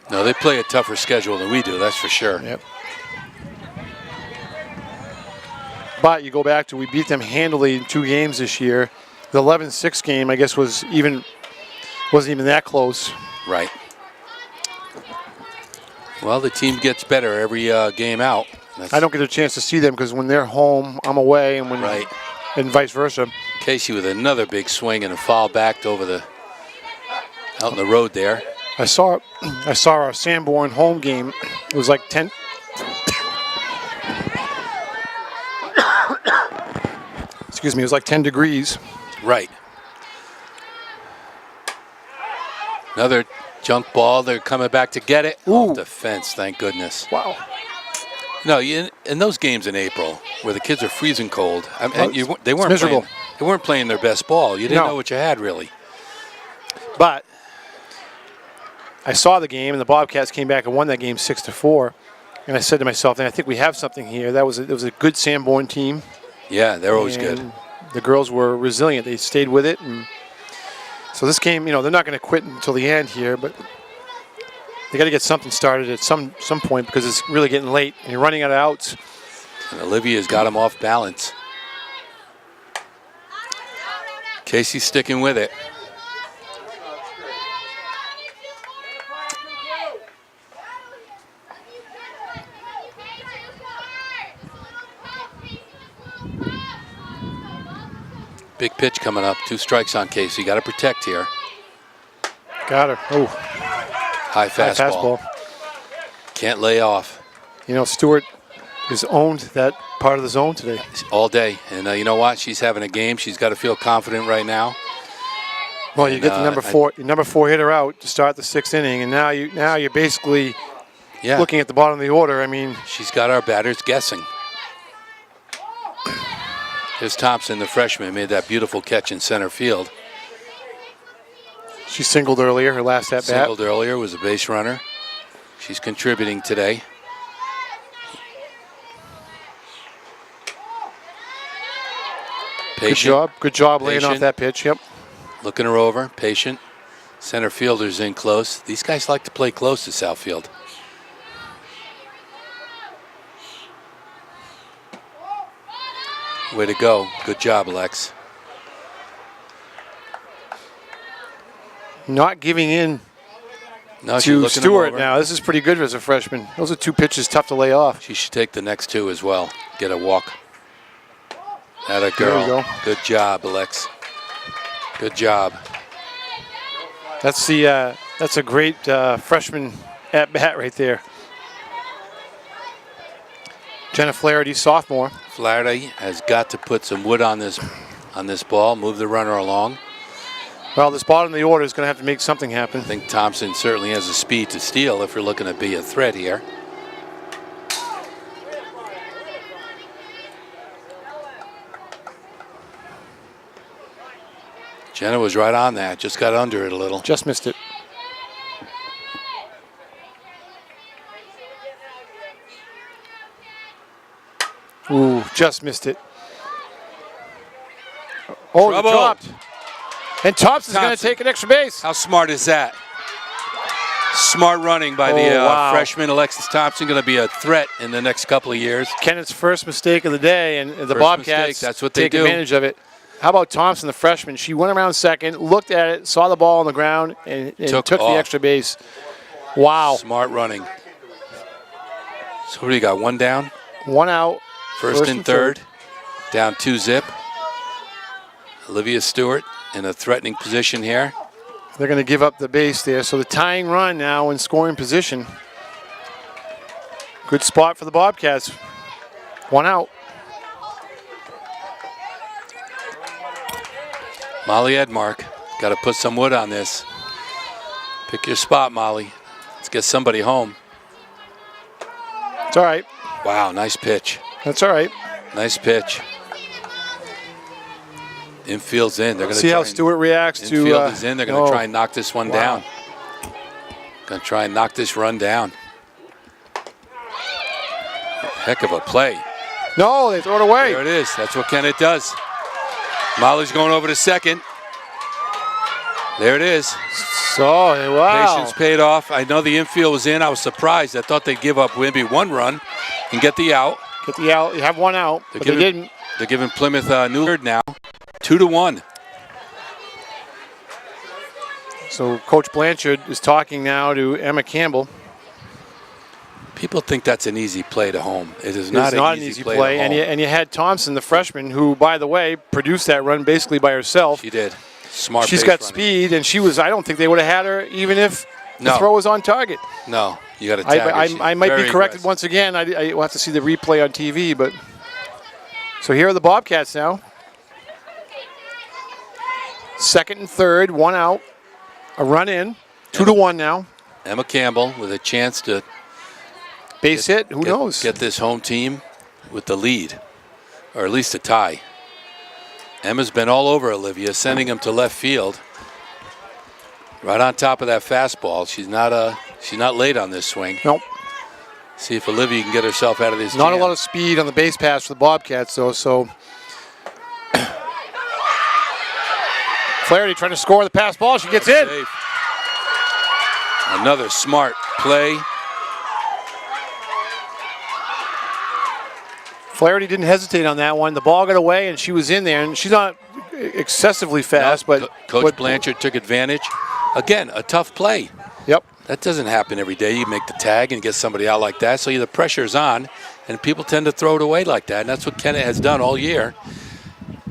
No, they play a tougher schedule than we do, that's for sure. Yep. But you go back to, we beat them handily in 2 games this year. The 11-6 game, I guess, wasn't even that close. Right. Well, the team gets better every game out. I don't get a chance to see them because when they're home, I'm away, and and vice versa. Casey with another big swing and a foul backed over out in the road there. I saw our Sanborn home game. It was like 10. Excuse me. It was like 10 degrees. Right. Another junk ball. They're coming back to get it. Ooh. Off the fence, thank goodness. Wow. No, in those games in April where the kids are freezing cold, they weren't miserable. playing. They weren't playing their best ball. You didn't No. know what you had really. But I saw the game, and the Bobcats came back and won that game 6-4. And I said to myself, I think we have something here. It was a good Sanborn team. Yeah, they're always good. And the girls were resilient. They stayed with it. And so this game, they're not going to quit until the end here, but They got to get something started at some point because it's really getting late and you're running out of outs. And Olivia's got him off balance. Casey's sticking with it. Big pitch coming up. 2 strikes on Casey. Got to protect here. Got her. Oh. High fastball. Can't lay off. You know, Stewart has owned that part of the zone today. All day. And you know what? She's having a game. She's got to feel confident right now. Well, you get the number four hitter out to start the 6th inning, and now you're basically looking at the bottom of the order. I mean, she's got our batters guessing. Here's Thompson, the freshman, made that beautiful catch in center field. She singled earlier, her last at bat. Singled earlier, was a base runner. She's contributing today. Patient. Good job laying off that pitch, yep. Looking her over, patient. Center fielder's in close. These guys like to play close to South Field. Way to go. Good job, Alex. Not giving in to Stewart now. This is pretty good as a freshman. Those are 2 pitches tough to lay off. She should take the next 2 as well. Get a walk. Atta girl. There you go. Good job, Alex. Good job. That's a great freshman at bat right there. Jenna Flaherty, sophomore. Flaherty has got to put some wood on this ball, move the runner along. Well, this bottom of the order is going to have to make something happen. I think Thompson certainly has the speed to steal if you're looking to be a threat here. Jenna was right on that, just got under it a little. Just missed it. Ooh, just missed it. Oh, they dropped. And Thompson's going to take an extra base. How smart is that? Smart running by the freshman Alexis Thompson. Going to be a threat in the next couple of years. Kennett's first mistake of the day, and the Bobcats that's what they take do. Advantage of it. How about Thompson, the freshman? She went around second, looked at it, saw the ball on the ground, and took the extra base. Wow. Smart running. So what do you got, 1 down? 1 out. First and third. Down 2-zip. Olivia Stewart in a threatening position here. They're going to give up the base there. So the tying run now in scoring position. Good spot for the Bobcats. 1 out. Molly Edmark, got to put some wood on this. Pick your spot, Molly. Let's get somebody home. It's all right. Wow, nice pitch. That's all right. Nice pitch. Infield's in. They're going to see how Stewart reacts to. Infield is in. They're going to try and knock this one down. Going to try and knock this run down. Heck of a play. No, they throw it away. There it is. That's what Kennett does. Molly's going over to second. There it is. So, wow. Patience paid off. I know the infield was in. I was surprised. I thought they'd give up maybe 1 run and get the out. Get the out. You have 1 out, but they didn't. They're giving Plymouth a new lead now. 2-1. So Coach Blanchard is talking now to Emma Campbell. People think that's an easy play to home. It is not an easy play. And you had Thompson, the freshman, who, by the way, produced that run basically by herself. She did. Smart. She's got speed, and she was. I don't think they would have had her even if the throw was on target. No, you got to tag her. I might be corrected once again. I will have to see the replay on TV, but so here are the Bobcats now. Second and third, 1 out, a run in, 2-1 now. Emma Campbell with a chance to base hit. Who knows? Get this home team with the lead, or at least a tie. Emma's been all over Olivia, sending him to left field. Right on top of that fastball. She's not late on this swing. Nope. See if Olivia can get herself out of this Not jam. a lot of speed on the base pass for the Bobcats, though, so. Flaherty trying to score the pass ball. She gets in. Safe. Another smart play. Flaherty didn't hesitate on that one. The ball got away, and she was in there. And she's not excessively fast, No, but Coach Blanchard took advantage. Again, a tough play. Yep. That doesn't happen every day. You make the tag and get somebody out like that, so the pressure's on, and people tend to throw it away like that, and that's what Kennett has done all year.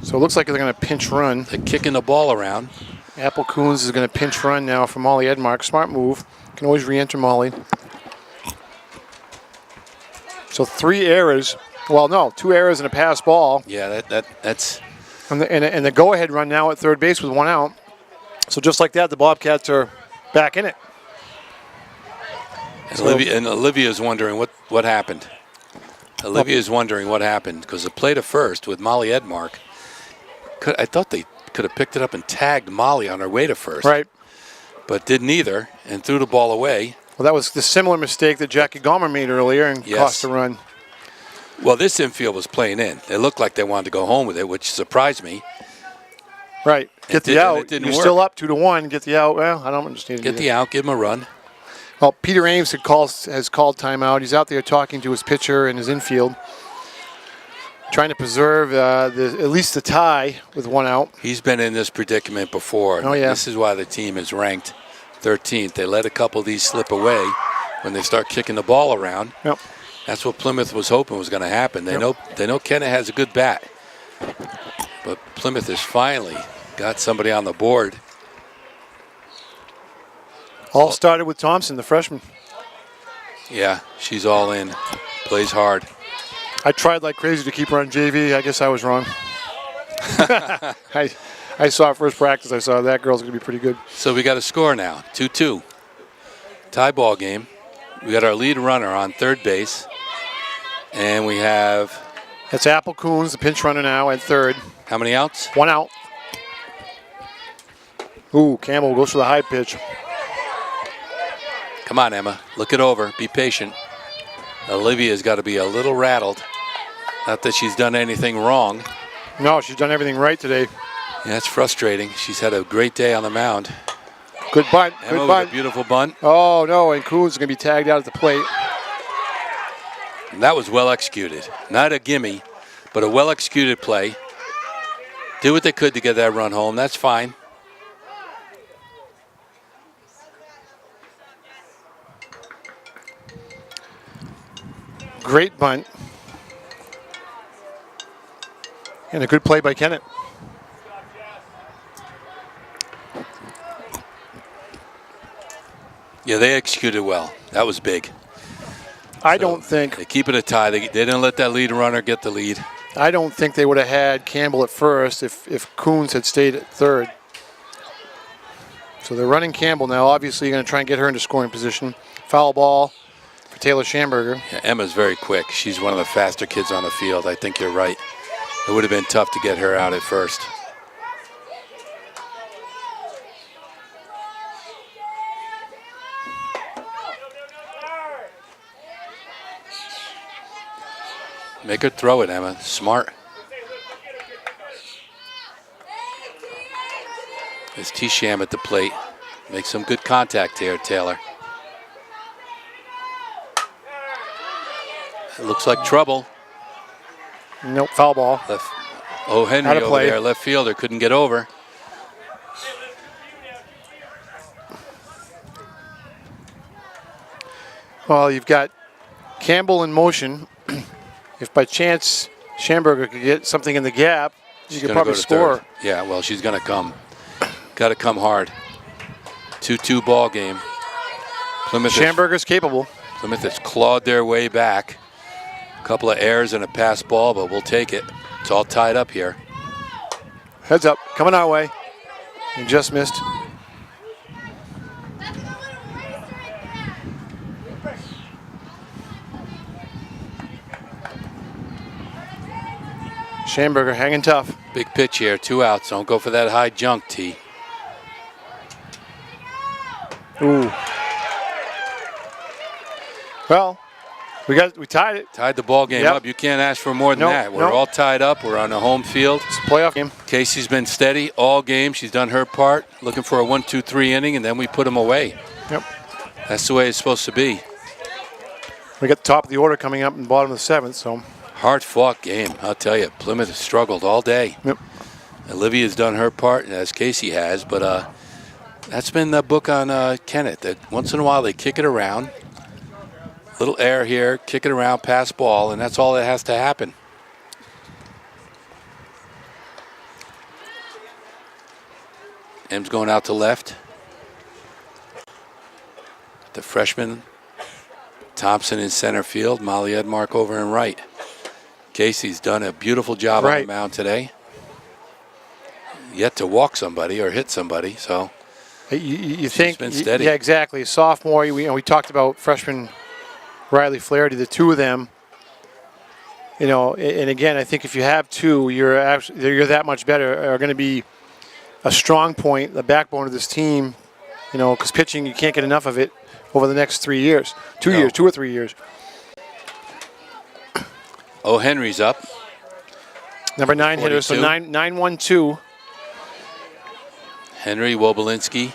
So it looks like they're going to pinch run. They're kicking the ball around. Apple Coons is going to pinch run now for Molly Edmark. Smart move. Can always re-enter Molly. So 3 errors. Well, no, 2 errors and a pass ball. Yeah, that's. And the go-ahead run now at third base with 1 out. So just like that, the Bobcats are back in it. And Olivia's wondering what happened. Olivia's wondering what happened because the play to first with Molly Edmark. I thought they could have picked it up and tagged Molly on her way to first. Right. But didn't either and threw the ball away. Well, that was the similar mistake that Jackie Gomer made earlier and cost a run. Well, this infield was playing in. It looked like they wanted to go home with it, which surprised me. Right. Get the out. You're still up 2-1. Get the out. Well, I don't understand. Get the out. Give him a run. Well, Peter Ames has called timeout. He's out there talking to his pitcher in his infield, trying to preserve at least the tie with 1 out. He's been in this predicament before. Oh, yeah. This is why the team is ranked 13th. They let a couple of these slip away when they start kicking the ball around. Yep. That's what Plymouth was hoping was going to happen. They know Kennett has a good bat. But Plymouth has finally got somebody on the board. All started with Thompson, the freshman. Yeah, she's all in. Plays hard. I tried like crazy to keep her on JV. I guess I was wrong. I saw first practice. I saw that girl's going to be pretty good. So we got a score now, 2-2. Tie ball game. We got our lead runner on third base. And we have... That's Apple Coons, the pinch runner now at third. How many outs? 1 out. Ooh, Campbell goes for the high pitch. Come on, Emma. Look it over. Be patient. Olivia's got to be a little rattled. Not that she's done anything wrong. No, she's done everything right today. Yeah, that's frustrating. She's had a great day on the mound. Good bunt. Emma Good bunt. with a beautiful bunt. Oh, no, and Coons is going to be tagged out at the plate. And that was well executed. Not a gimme, but a well executed play. Did what they could to get that run home. That's fine. Great bunt. And a good play by Kennett. Yeah, they executed well. That was big. I don't think... They keep it a tie. They didn't let that lead runner get the lead. I don't think they would have had Campbell at first if Coons had stayed at third. So they're running Campbell now. Obviously, you're going to try and get her into scoring position. Foul ball for Taylor Schamberger. Yeah, Emma's very quick. She's one of the faster kids on the field. I think you're right. It would have been tough to get her out at first. Make her throw it, Emma. Smart. There's T-Sham at the plate. Make some good contact here, Taylor. It looks like trouble. Nope, foul ball. Henry over there, left fielder, couldn't get over. Well, you've got Campbell in motion. If by chance Schamberger could get something in the gap, she could probably score. Third. Yeah, well, she's going to come. Got to come hard. 2-2 ball game. Schamberger's capable. Plymouth has clawed their way back. A couple of errors and a pass ball, but we'll take it. It's all tied up here. Heads up, coming our way. You just missed. Schamberger hanging tough. Big pitch here, 2 outs. Don't go for that high junk, T. Ooh. Well, we tied it. Tied the ball game up. You can't ask for more than that. We're all tied up. We're on a home field. It's a playoff game. Casey's been steady all game. She's done her part. Looking for a 1-2-3 inning, and then we put them away. Yep. That's the way it's supposed to be. We got the top of the order coming up in the bottom of the 7th, so. Hard-fought game, I'll tell you. Plymouth has struggled all day. Yep. Olivia's done her part, as Casey has, but that's been the book on Kennett. That once in a while they kick it around. Little air here, kick it around, pass ball, and that's all that has to happen. M's going out to left. The freshman, Thompson in center field, Molly Edmark over in right. Casey's done a beautiful job on the mound today. Yet to walk somebody or hit somebody, so you think been steady. Yeah, exactly. Sophomore, we talked about freshman Riley Flaherty, the two of them. You know, and again, I think if you have two, you're that much better. Are going to be a strong point, the backbone of this team. You know, because pitching, you can't get enough of it over the next 3 years, 2 or 3 years. Oh, Henry's up. Number 9 hitter, so 9-1-2. Henry Wobelinski.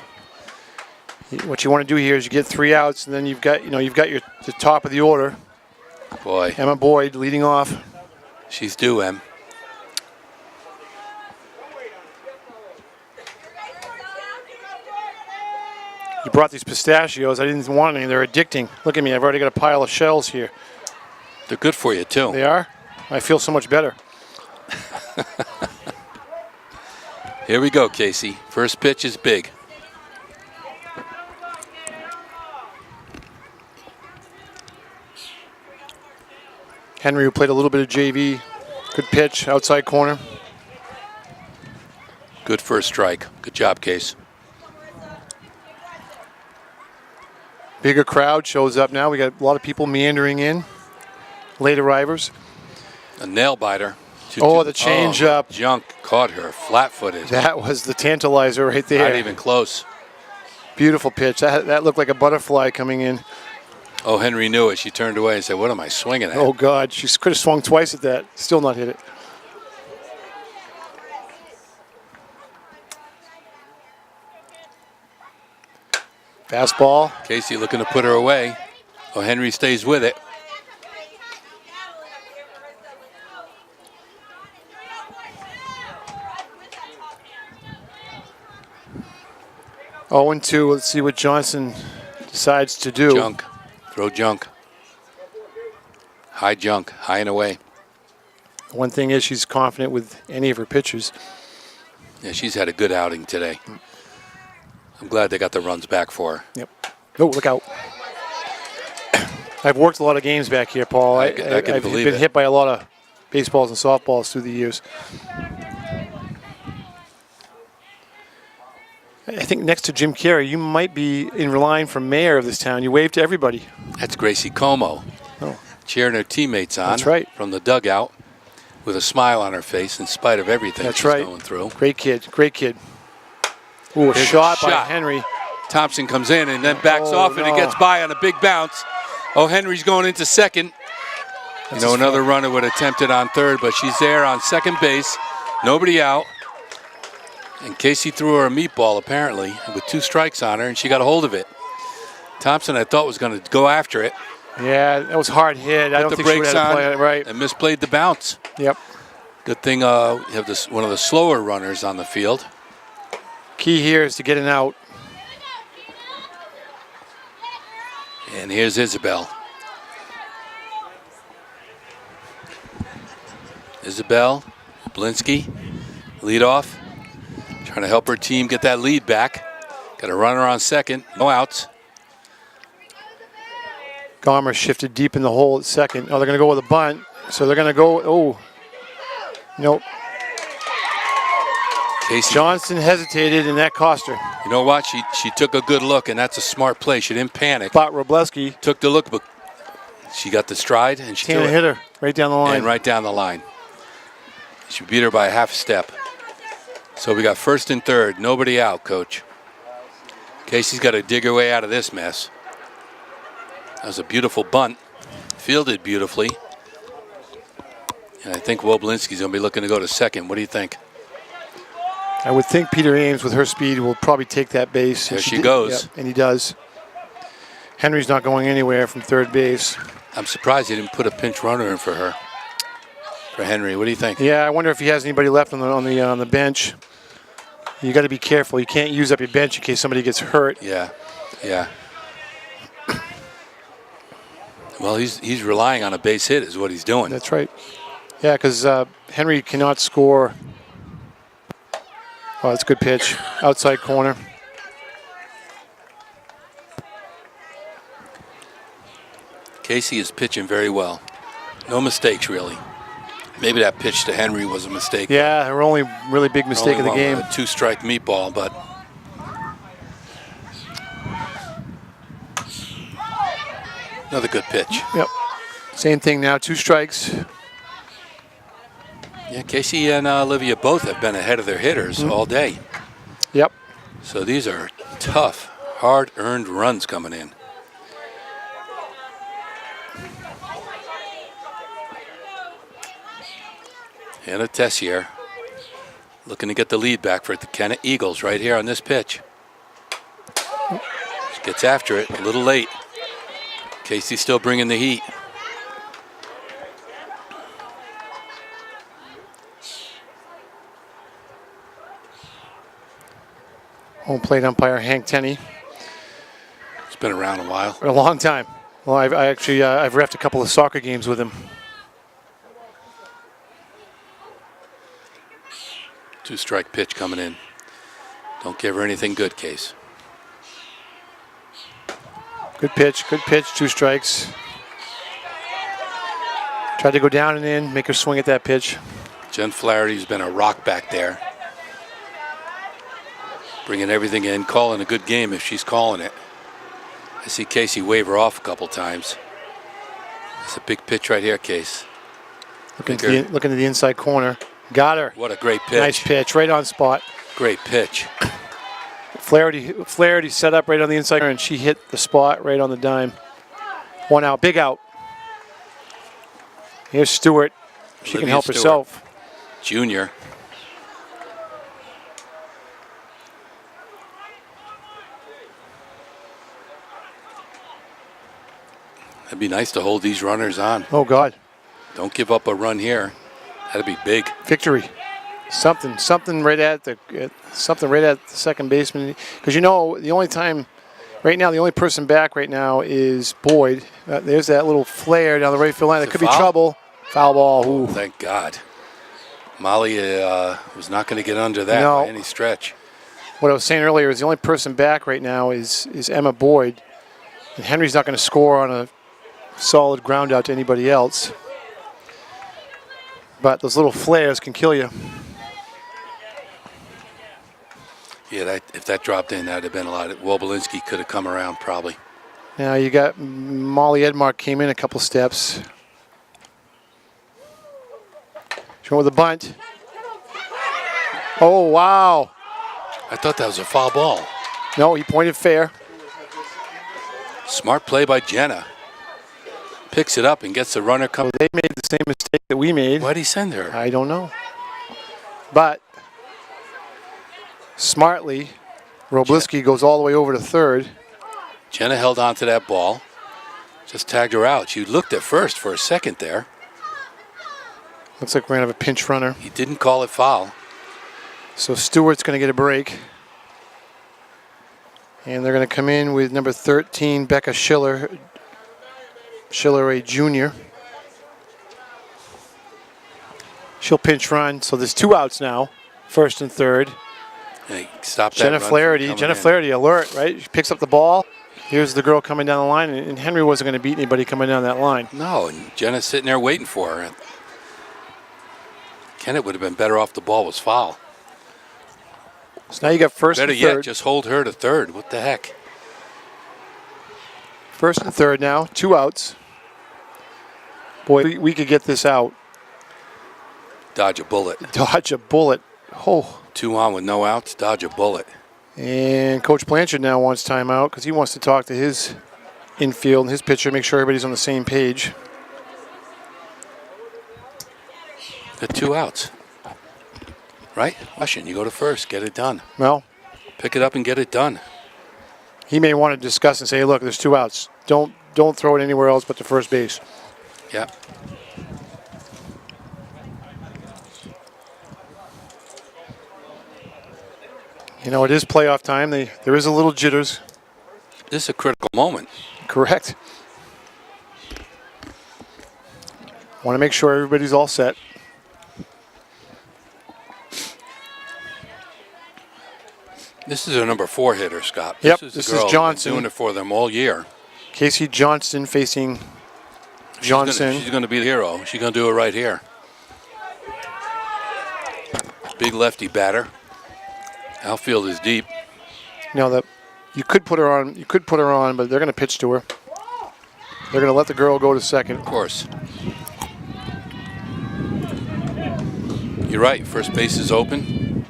What you want to do here is you get 3 outs, and then you've got the top of the order. Boy, Emma Boyd leading off. She's due, Em. You brought these pistachios. I didn't want any. They're addicting. Look at me. I've already got a pile of shells here. They're good for you, too. They are? I feel so much better. Here we go, Casey. First pitch is big. Henry, who played a little bit of JV. Good pitch, outside corner. Good first strike. Good job, Case. Bigger crowd shows up now. We got a lot of people meandering in. Late arrivers. A nail biter. The change up. Junk caught her flat-footed. That was the tantalizer right there. Not even close. Beautiful pitch. That looked like a butterfly coming in. Oh, Henry knew it. She turned away and said, "What am I swinging at?" Oh, God. She could have swung twice at that. Still not hit it. Fastball. Casey looking to put her away. Oh, Henry stays with it. Oh, 2. Let's see what Johnson decides to do. Junk. Throw junk. High junk. High and away. One thing is she's confident with any of her pitches. Yeah, she's had a good outing today. I'm glad they got the runs back for her. Yep. Oh, look out. I've worked a lot of games back here, Paul. I can I've believe been it. hit by a lot of baseballs and softballs through the years. I think next to Jim Carey, you might be in line for mayor of this town. You wave to everybody. That's Gracie Como. Oh. Cheering her teammates on. That's right. From the dugout with a smile on her face in spite of everything That's she's right. going through. Great kid. Great kid. Ooh, a There's shot a by shot. Henry. Thompson comes in and then backs off, and it gets by on a big bounce. Oh, Henry's going into second. That's Another runner would attempt it on third, but she's there on second base. Nobody out. And Casey threw her a meatball, apparently, with 2 strikes on her, and she got a hold of it. Thompson, I thought, was going to go after it. Yeah, that was hard hit. I don't think she would have played it right. And misplayed the bounce. Yep. Good thing you have one of the slower runners on the field. Key here is to get an out. And here's Isabel. Isabel, Blinsky, lead off. Trying to help her team get that lead back. Got a runner on second, no outs. Gomer shifted deep in the hole at second. Oh, they're going to go with a bunt. So they're going to go, nope. Casey. Johnson hesitated, and that cost her. You know what? She took a good look, and that's a smart play. She didn't panic. Spot Robleski. Took the look, but she got the stride, and she threw it. Hit her right down the line. And right down the line. She beat her by a half step. So we got first and third. Nobody out, Coach. Casey's got to dig her way out of this mess. That was a beautiful bunt. Fielded beautifully. And I think Woblinski's going to be looking to go to second. What do you think? I would think Peter Ames, with her speed, will probably take that base. There she goes. Yeah, and he does. Henry's not going anywhere from third base. I'm surprised he didn't put a pinch runner in for her. For Henry, what do you think? Yeah, I wonder if he has anybody left on the bench. You got to be careful. You can't use up your bench in case somebody gets hurt. Yeah, yeah. Well, he's relying on a base hit is what he's doing. That's right. Yeah, because Henry cannot score. Oh, that's a good pitch. Outside corner. Casey is pitching very well. No mistakes, really. Maybe that pitch to Henry was a mistake. Yeah, her only really big mistake of the game. A two-strike meatball, but another good pitch. Yep. Same thing now, 2 strikes. Yeah, Casey and Olivia both have been ahead of their hitters all day. Yep. So these are tough, hard-earned runs coming in. And a Tessier looking to get the lead back for the Kennett Eagles right here on this pitch. Gets after it a little late. Casey's still bringing the heat. Home plate umpire Hank Tenney. It's been around a while. For a long time. Well, I've refed a couple of soccer games with him. 2-strike pitch coming in. Don't give her anything good, Case. Good pitch, 2 strikes. Tried to go down and in, make her swing at that pitch. Jen Flaherty's been a rock back there. Bringing everything in, calling a good game if she's calling it. I see Casey wave her off a couple times. It's a big pitch right here, Case. Looking to the inside corner. Got her. What a great pitch. Nice pitch, right on spot. Great pitch. Flaherty set up right on the inside, and she hit the spot right on the dime. 1 out, big out. Here's Stewart. She Olivia can help Stewart, herself. Junior. It'd be nice to hold these runners on. Oh, God. Don't give up a run here. That'd be big. Victory. Something right at the second baseman. Because the only time right now, the only person back right now is Boyd. There's that little flare down the right field line. That could be trouble. Foul ball. Ooh. Thank God. Molly was not going to get under that by any stretch. What I was saying earlier is the only person back right now is Emma Boyd. And Henry's not going to score on a solid ground out to anybody else. But those little flares can kill you. Yeah, if that dropped in, that would have been a lot. Wobelinski could have come around probably. Now you got Molly Edmark came in a couple steps. She went with a bunt. Oh, wow. I thought that was a foul ball. No, he pointed fair. Smart play by Jenna. Picks it up and gets the runner coming. They made the same mistake that we made. Why'd he send her? I don't know. But smartly, Roblinski goes all the way over to third. Jenna held on to that ball. Just tagged her out. She looked at first for a second there. Looks like we're going to have a pinch runner. He didn't call it foul. So Stewart's going to get a break. And they're going to come in with number 13, Becca Schiller, a junior. She'll pinch run. So there's 2 outs now, first and third. Hey, stop that. Jenna Flaherty alert, right? She picks up the ball. Here's the girl coming down the line, and Henry wasn't going to beat anybody coming down that line. No, and Jenna's sitting there waiting for her. Kennett would have been better off the ball was foul. So now you got first and third. Better yet, just hold her to third. What the heck? First and third now, 2 outs. Boy, we could get this out. Dodge a bullet. Dodge a bullet. Oh. 2 on with no outs. Dodge a bullet. And Coach Blanchard now wants timeout because he wants to talk to his infield and his pitcher, make sure everybody's on the same page. Got 2 outs. Right? Washington, you go to first. Get it done. Well. Pick it up and get it done. he may want to discuss and say, look, there's 2 outs. Don't throw it anywhere else but to first base. Yeah. You know, it is playoff time. There is a little jitters. This is a critical moment. Correct. Want to make sure everybody's all set. This is a number 4 hitter, Scott. Yep, This this is, a girl is Johnson. Been doing it for them all year. Casey Johnston facing Johnson. She's going to be the hero. She's going to do it right here. Big lefty batter. Outfield is deep. Now you could put her on. You could put her on, but they're going to pitch to her. They're going to let the girl go to second. Of course. You're right. First base is open.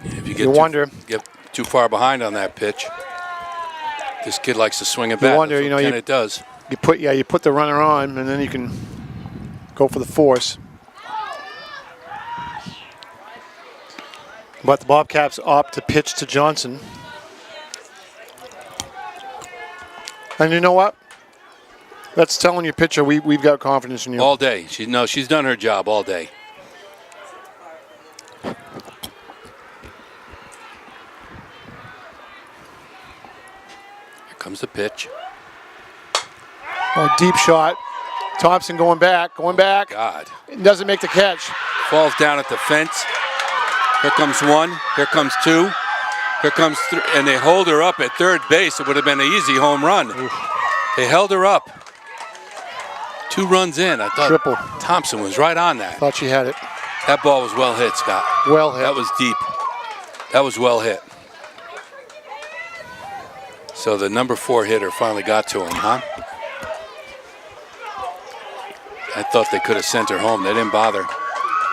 If you get too far behind on that pitch, this kid likes to swing it back. You wonder, you know, Kennett does. You put the runner on, and then you can go for the force. But the Bobcats opt to pitch to Johnson. And you know what? That's telling your pitcher we've got confidence in you. All day. She's done her job all day. Here comes the pitch. Oh, deep shot. Thompson going back. God. Doesn't make the catch. Falls down at the fence. Here comes 1. Here comes 2. Here comes 3. And they hold her up at third base. It would have been an easy home run. Oof. They held her up. 2 runs in. I thought Triple. Thompson was right on that. Thought she had it. That ball was well hit, Scott. Well hit. That was deep. That was well hit. So the number 4 hitter finally got to him, huh? I thought they could have sent her home. They didn't bother.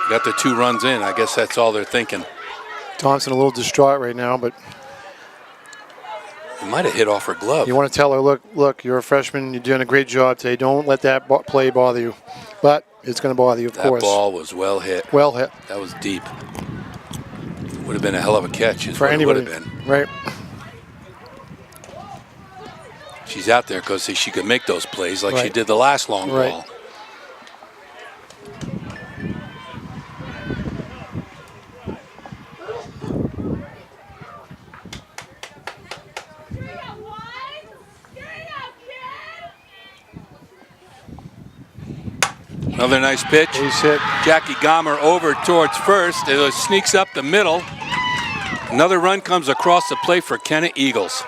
Got the 2 runs in. I guess that's all they're thinking. Thompson a little distraught right now, but it might have hit off her glove. You want to tell her, look, you're a freshman. You're doing a great job today. Don't let that play bother you. But it's going to bother you, of course. That ball was well hit. Well hit. That was deep. Would have been a hell of a catch. For anybody. Would have been. Right. She's out there because she could make those plays like right. she did the last long ball. Another nice pitch. He's hit. Jackie Gomer over towards first. It sneaks up the middle. Another run comes across the plate for Kennett Eagles.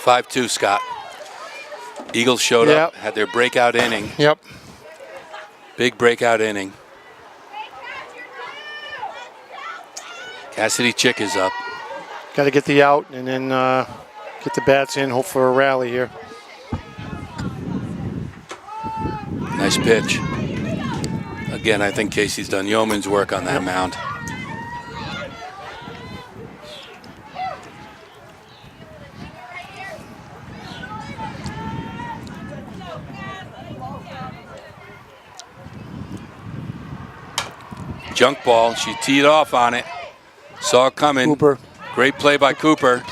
(5-2), Scott. Eagles showed up, had their breakout inning. Yep. Big breakout inning. Cassidy Chick is up. Got to get the out and then get the bats in, hope for a rally here. Nice pitch. Again, I think Casey's done yeoman's work on that mound. Junk ball. She teed off on it. Saw it coming. Cooper. Great play by Cooper.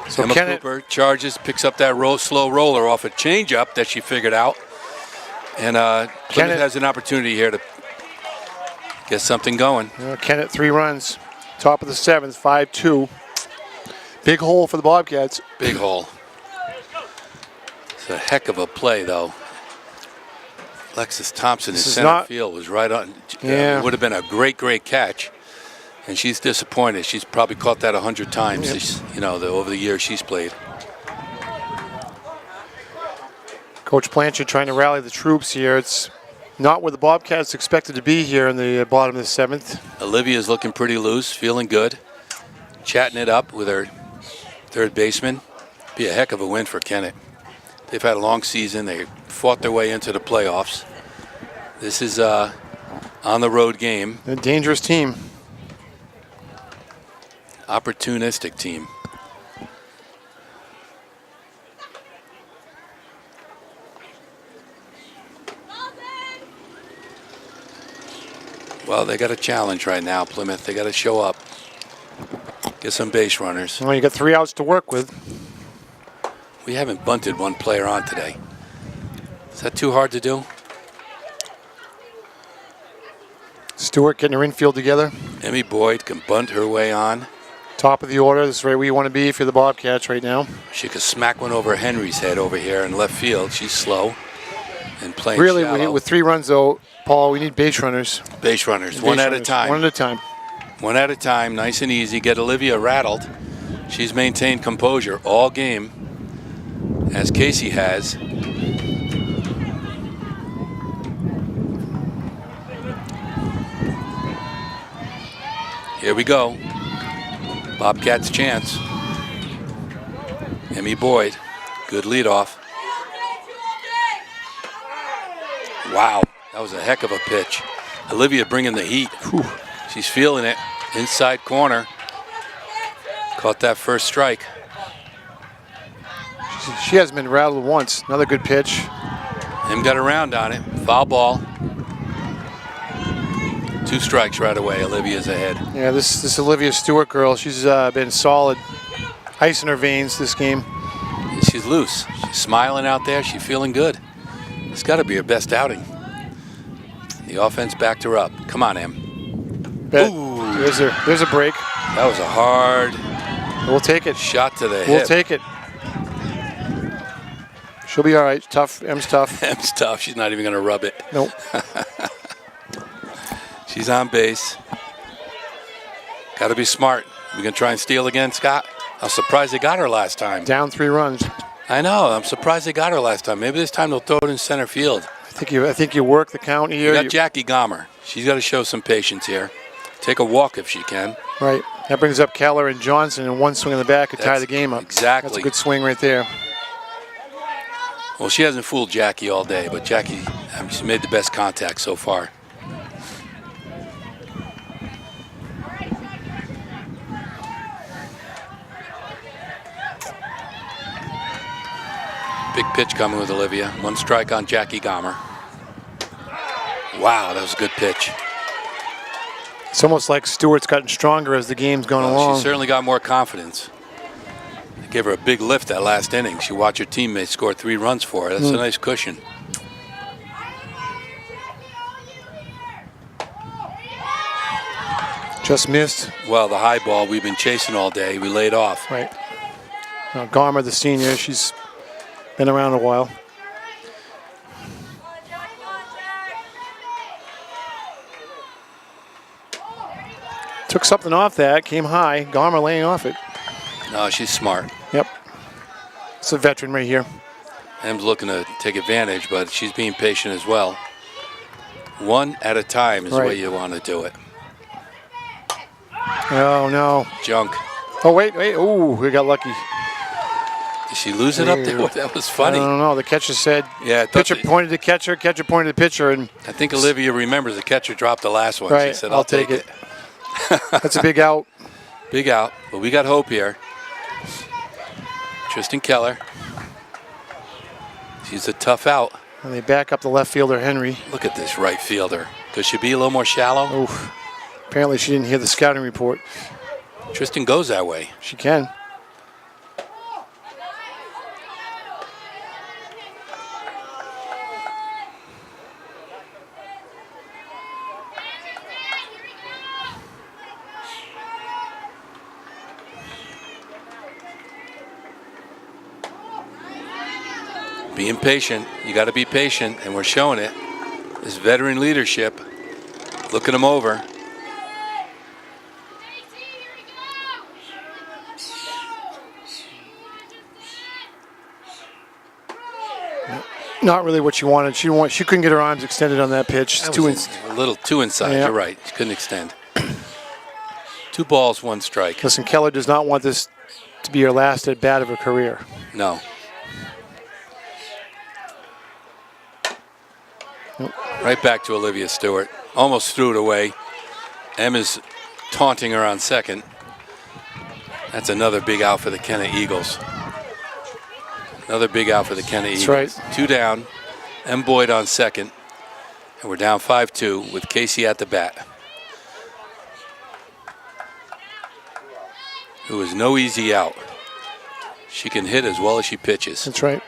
So Emma Kennett, Cooper charges, picks up that slow roller off a changeup that she figured out. And Plymouth has an opportunity here to get something going. Kennett 3 runs. Top of the 7th, 5-2. Big hole for the Bobcats. Big hole. It's a heck of a play, though. Alexis Thompson in center field was right on. Yeah. It would have been a great catch. And she's disappointed. She's probably caught that 100 times, over the years she's played. Coach Blanchard trying to rally the troops here. It's not where the Bobcats expected to be here in the bottom of the 7th. Olivia's looking pretty loose, feeling good. Chatting it up with her third baseman. Be a heck of a win for Kennett. They've had a long season. They fought their way into the playoffs. This is on the road game. A dangerous team. Opportunistic team. Well, they got a challenge right now, Plymouth. They got to show up. Get some base runners. Well, you got 3 outs to work with. We haven't bunted one player on today. Is that too hard to do? Stewart getting her infield together. Emmy Boyd can bunt her way on. Top of the order. This is right where you want to be if you're the Bobcats right now. She could smack one over Henry's head over here in left field. She's slow and playing Really, shallow. with 3 runs, though, Paul, we need base runners. Base runners, one at a time. One at a time. One at a time, nice and easy. Get Olivia rattled. She's maintained composure all game, as Casey has. Here we go. Bobcats chance. Emmy Boyd, good leadoff. Wow, that was a heck of a pitch. Olivia bringing the heat. Whew. She's feeling it. Inside corner. Caught that first strike. She hasn't been rattled once. Another good pitch. Em got around on it. Foul ball. 2 strikes right away. Olivia's ahead. Yeah, this Olivia Stewart girl, she's been solid. Ice in her veins this game. She's loose. She's smiling out there. She's feeling good. It's got to be her best outing. The offense backed her up. Come on, Em. Ooh. There's a break. That was a hard We'll take it. shot to the hip. We'll take it. She'll be all right. Tough. Em's tough. Em's tough. She's not even going to rub it. Nope. She's on base. Got to be smart. We going to try and steal again, Scott? I'm surprised they got her last time. Down 3 runs. I know. I'm surprised they got her last time. Maybe this time they'll throw it in center field. I think you work the count here. You got Jackie Gomer. She's got to show some patience here. Take a walk if she can. Right. That brings up Keller and Johnson, and one swing in the back could tie the game up. Exactly. That's a good swing right there. Well, she hasn't fooled Jackie all day, but Jackie, she's made the best contact so far. Big pitch coming with Olivia. 1 strike on Jackie Gomer. Wow, that was a good pitch. It's almost like Stewart's gotten stronger as the game's gone along. She certainly got more confidence. They gave her a big lift that last inning. She watched her teammates score 3 runs for her. That's a nice cushion. Just missed. Well, the high ball we've been chasing all day. We laid off. Right. Now, Gomer, the senior, she's been around a while. Took something off that, came high. Gomer laying off it. No, she's smart. Yep. It's a veteran right here. Em's looking to take advantage, but she's being patient as well. 1 at a time is the way you want to do it. Oh, no. Junk. Oh, wait. Ooh, we got lucky. Did she lose it up there? That was funny. I don't know. The catcher said, yeah, pitcher pointed to catcher pointed to pitcher. And I think Olivia remembers the catcher dropped the last one. Right, She said, I'll take it. That's a big out. Big out. But we got hope here. Tristan Keller. She's a tough out. And they back up the left fielder, Henry. Look at this right fielder. Could she be a little more shallow? Oof. Apparently she didn't hear the scouting report. Tristan goes that way. She can. Being patient. You got to be patient, and we're showing it. This veteran leadership. Looking them over. Not really what she wanted. She couldn't get her arms extended on that pitch. It's a little too inside. Yeah. You're right. She couldn't extend. 2 balls, 1 strike. Listen, Keller does not want this to be her last at bat of her career. No. Nope. Right back to Olivia Stewart. Almost threw it away. Emma's taunting her on second. That's another big out for the Kennett Eagles. Another big out for the Kennett Eagles. That's right. 2 down. M. Boyd on second. And we're down 5-2 with Casey at the bat. who is no easy out. She can hit as well as she pitches. That's right.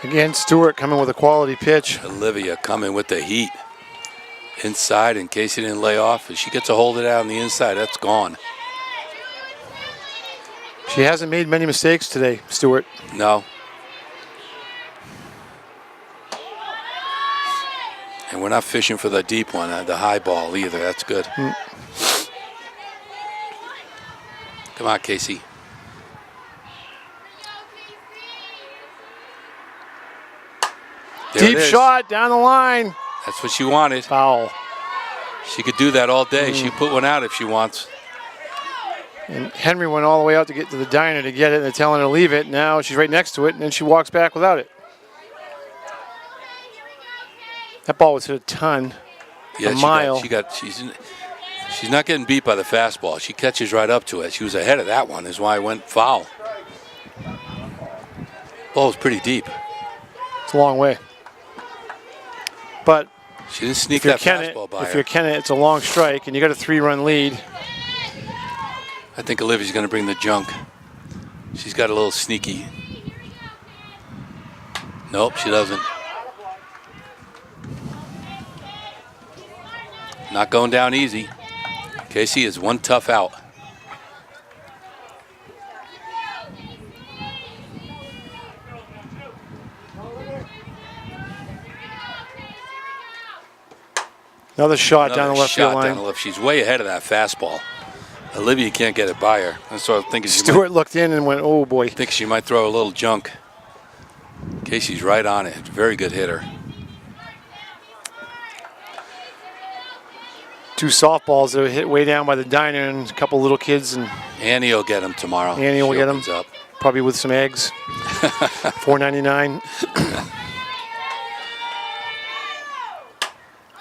Again, Stewart coming with a quality pitch. Olivia coming with the heat. Inside, in case he didn't lay off. If she gets a hold of that on the inside, that's gone. She hasn't made many mistakes today, Stewart. No. And we're not fishing for the deep one, the high ball either. That's good. Come on, Casey. There Deep shot down the line. That's what she wanted. Foul. She could do that all day. She put one out if she wants. And Henry went all the way out to get to the diner to get it, and they're telling her to leave it. Now she's right next to it, and then she walks back without it. That ball was hit a ton. Yeah, a mile. She's not getting beat by the fastball. She catches right up to it. She was ahead of that one. Is why it went foul. Ball was pretty deep. It's a long way. But she didn't sneak that fastball by her. If you're Kennett, it's a long strike, and you got a 3-run lead. I think Olivia's going to bring the junk. She's got a little sneaky. Nope, she doesn't. Not going down easy. Casey is one tough out. Another shot down the left field line. She's way ahead of that fastball. Olivia can't get it by her. That's what I'm thinking. Stewart looked in and went, oh boy. I think she might throw a little junk. Casey's right on it. Very good hitter. 2 softballs that were hit way down by the diner, and a couple little kids. And Annie will get them tomorrow. Annie will get them. Up. Probably with some eggs. $4.99.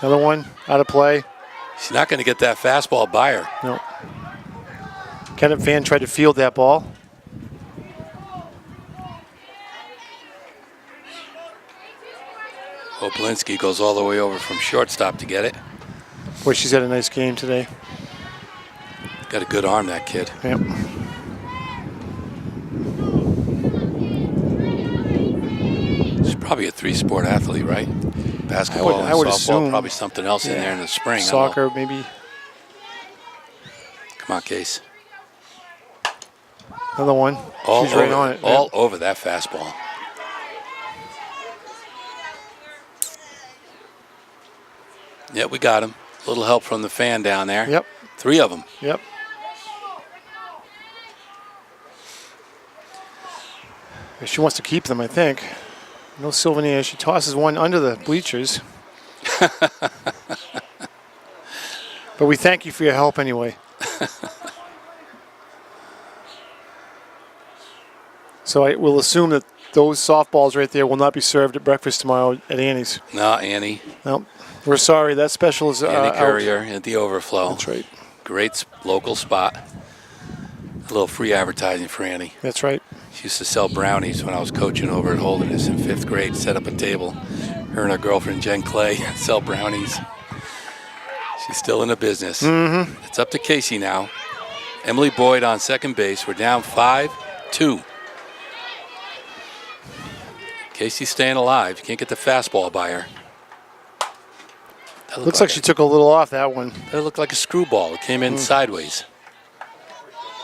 Another one out of play. She's not going to get that fastball by her. No. Kennett fan tried to field that ball. Oplinski goes all the way over from shortstop to get it. Boy, she's had a nice game today. Got a good arm, that kid. Yep. She's probably a 3-sport athlete, right? Basketball, I would softball, assume, probably something else in there in the spring. Soccer, maybe. Come on, Case. Another one. She's right on it. All over that fastball. Yeah, we got him. A little help from the fan down there. Yep. 3 of them. Yep. She wants to keep them, I think. No souvenir. She tosses one under the bleachers. But we thank you for your help anyway. So I will assume that those softballs right there will not be served at breakfast tomorrow at Annie's. No, Annie. No, we're sorry. That special is Annie Courier out. at the Overflow. That's right. Great local spot. A little free advertising for Annie. That's right. She used to sell brownies when I was coaching over at Holderness in 5th grade. Set up a table. Her and her girlfriend, Jen Clay, sell brownies. She's still in the business. Mm-hmm. It's up to Casey now. Emily Boyd on second base. We're down 5-2. Casey's staying alive. You can't get the fastball by her. Looks like she took a little off that one. That looked like a screwball. It came in sideways.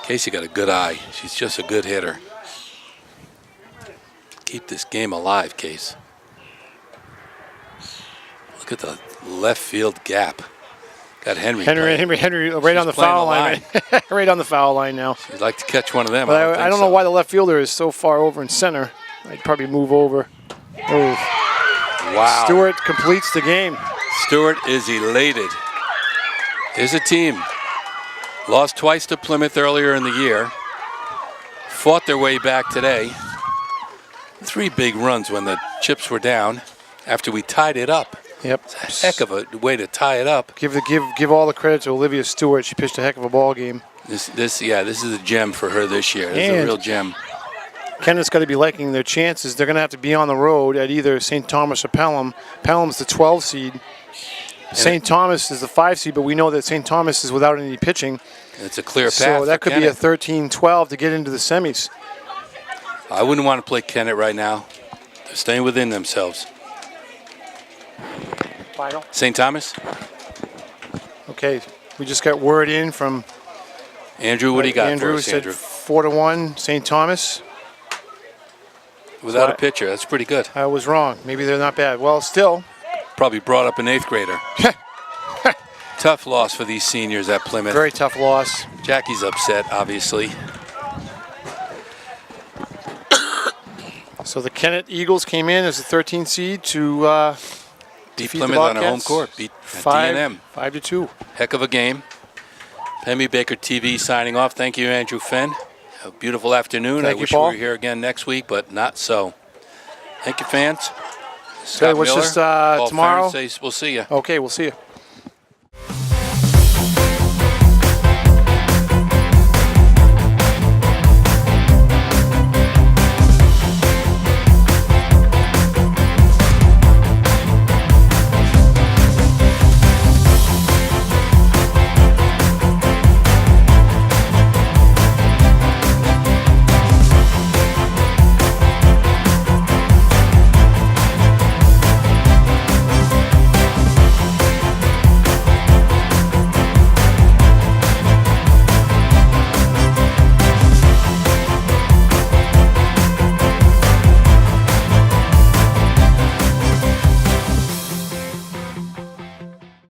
Casey got a good eye. She's just a good hitter. Keep this game alive, Case. Look at the left field gap. Got Henry right on the foul line. Right on the foul line now. She'd like to catch one of them. But I don't know why the left fielder is so far over in center. I'd probably move over. Oh. Wow. Stewart completes the game. Stewart is elated. Here's a team. Lost twice to Plymouth earlier in the year. Fought their way back today. 3 big runs when the chips were down after we tied it up. Yep. It's a heck of a way to tie it up. Give all the credit to Olivia Stewart. She pitched a heck of a ball game. This is a gem for her this year. This is a real gem. Kennett's got to be liking their chances. They're going to have to be on the road at either St. Thomas or Pelham. Pelham's the 12 seed. St. Thomas is the 5 seed, but we know that St. Thomas is without any pitching. It's a clear path. So that could Kennett. be a 13-12 to get into the semis. I wouldn't want to play Kennett right now. They're staying within themselves. Final. St. Thomas? Okay, we just got word in from Andrew, what do you got Andrew for us, said Andrew? 4-1 St. Thomas. Without a pitcher, that's pretty good. I was wrong. Maybe they're not bad. Well, still. Probably brought up an 8th grader. Tough loss for these seniors at Plymouth. Very tough loss. Jackie's upset, obviously. So the Kennett Eagles came in as a 13 seed to Beat defeat Plymouth the on their home Bobcats. court. Beat D&M. 5-2. Heck of a game. Pemmy Baker TV signing off. Thank you, Andrew Fenn. A beautiful afternoon. Thank I you, wish Paul. we were here again next week, but not so. Thank you, fans. Okay, Scott what's Miller, just Paul tomorrow? Farron says we'll see you. Okay, we'll see you.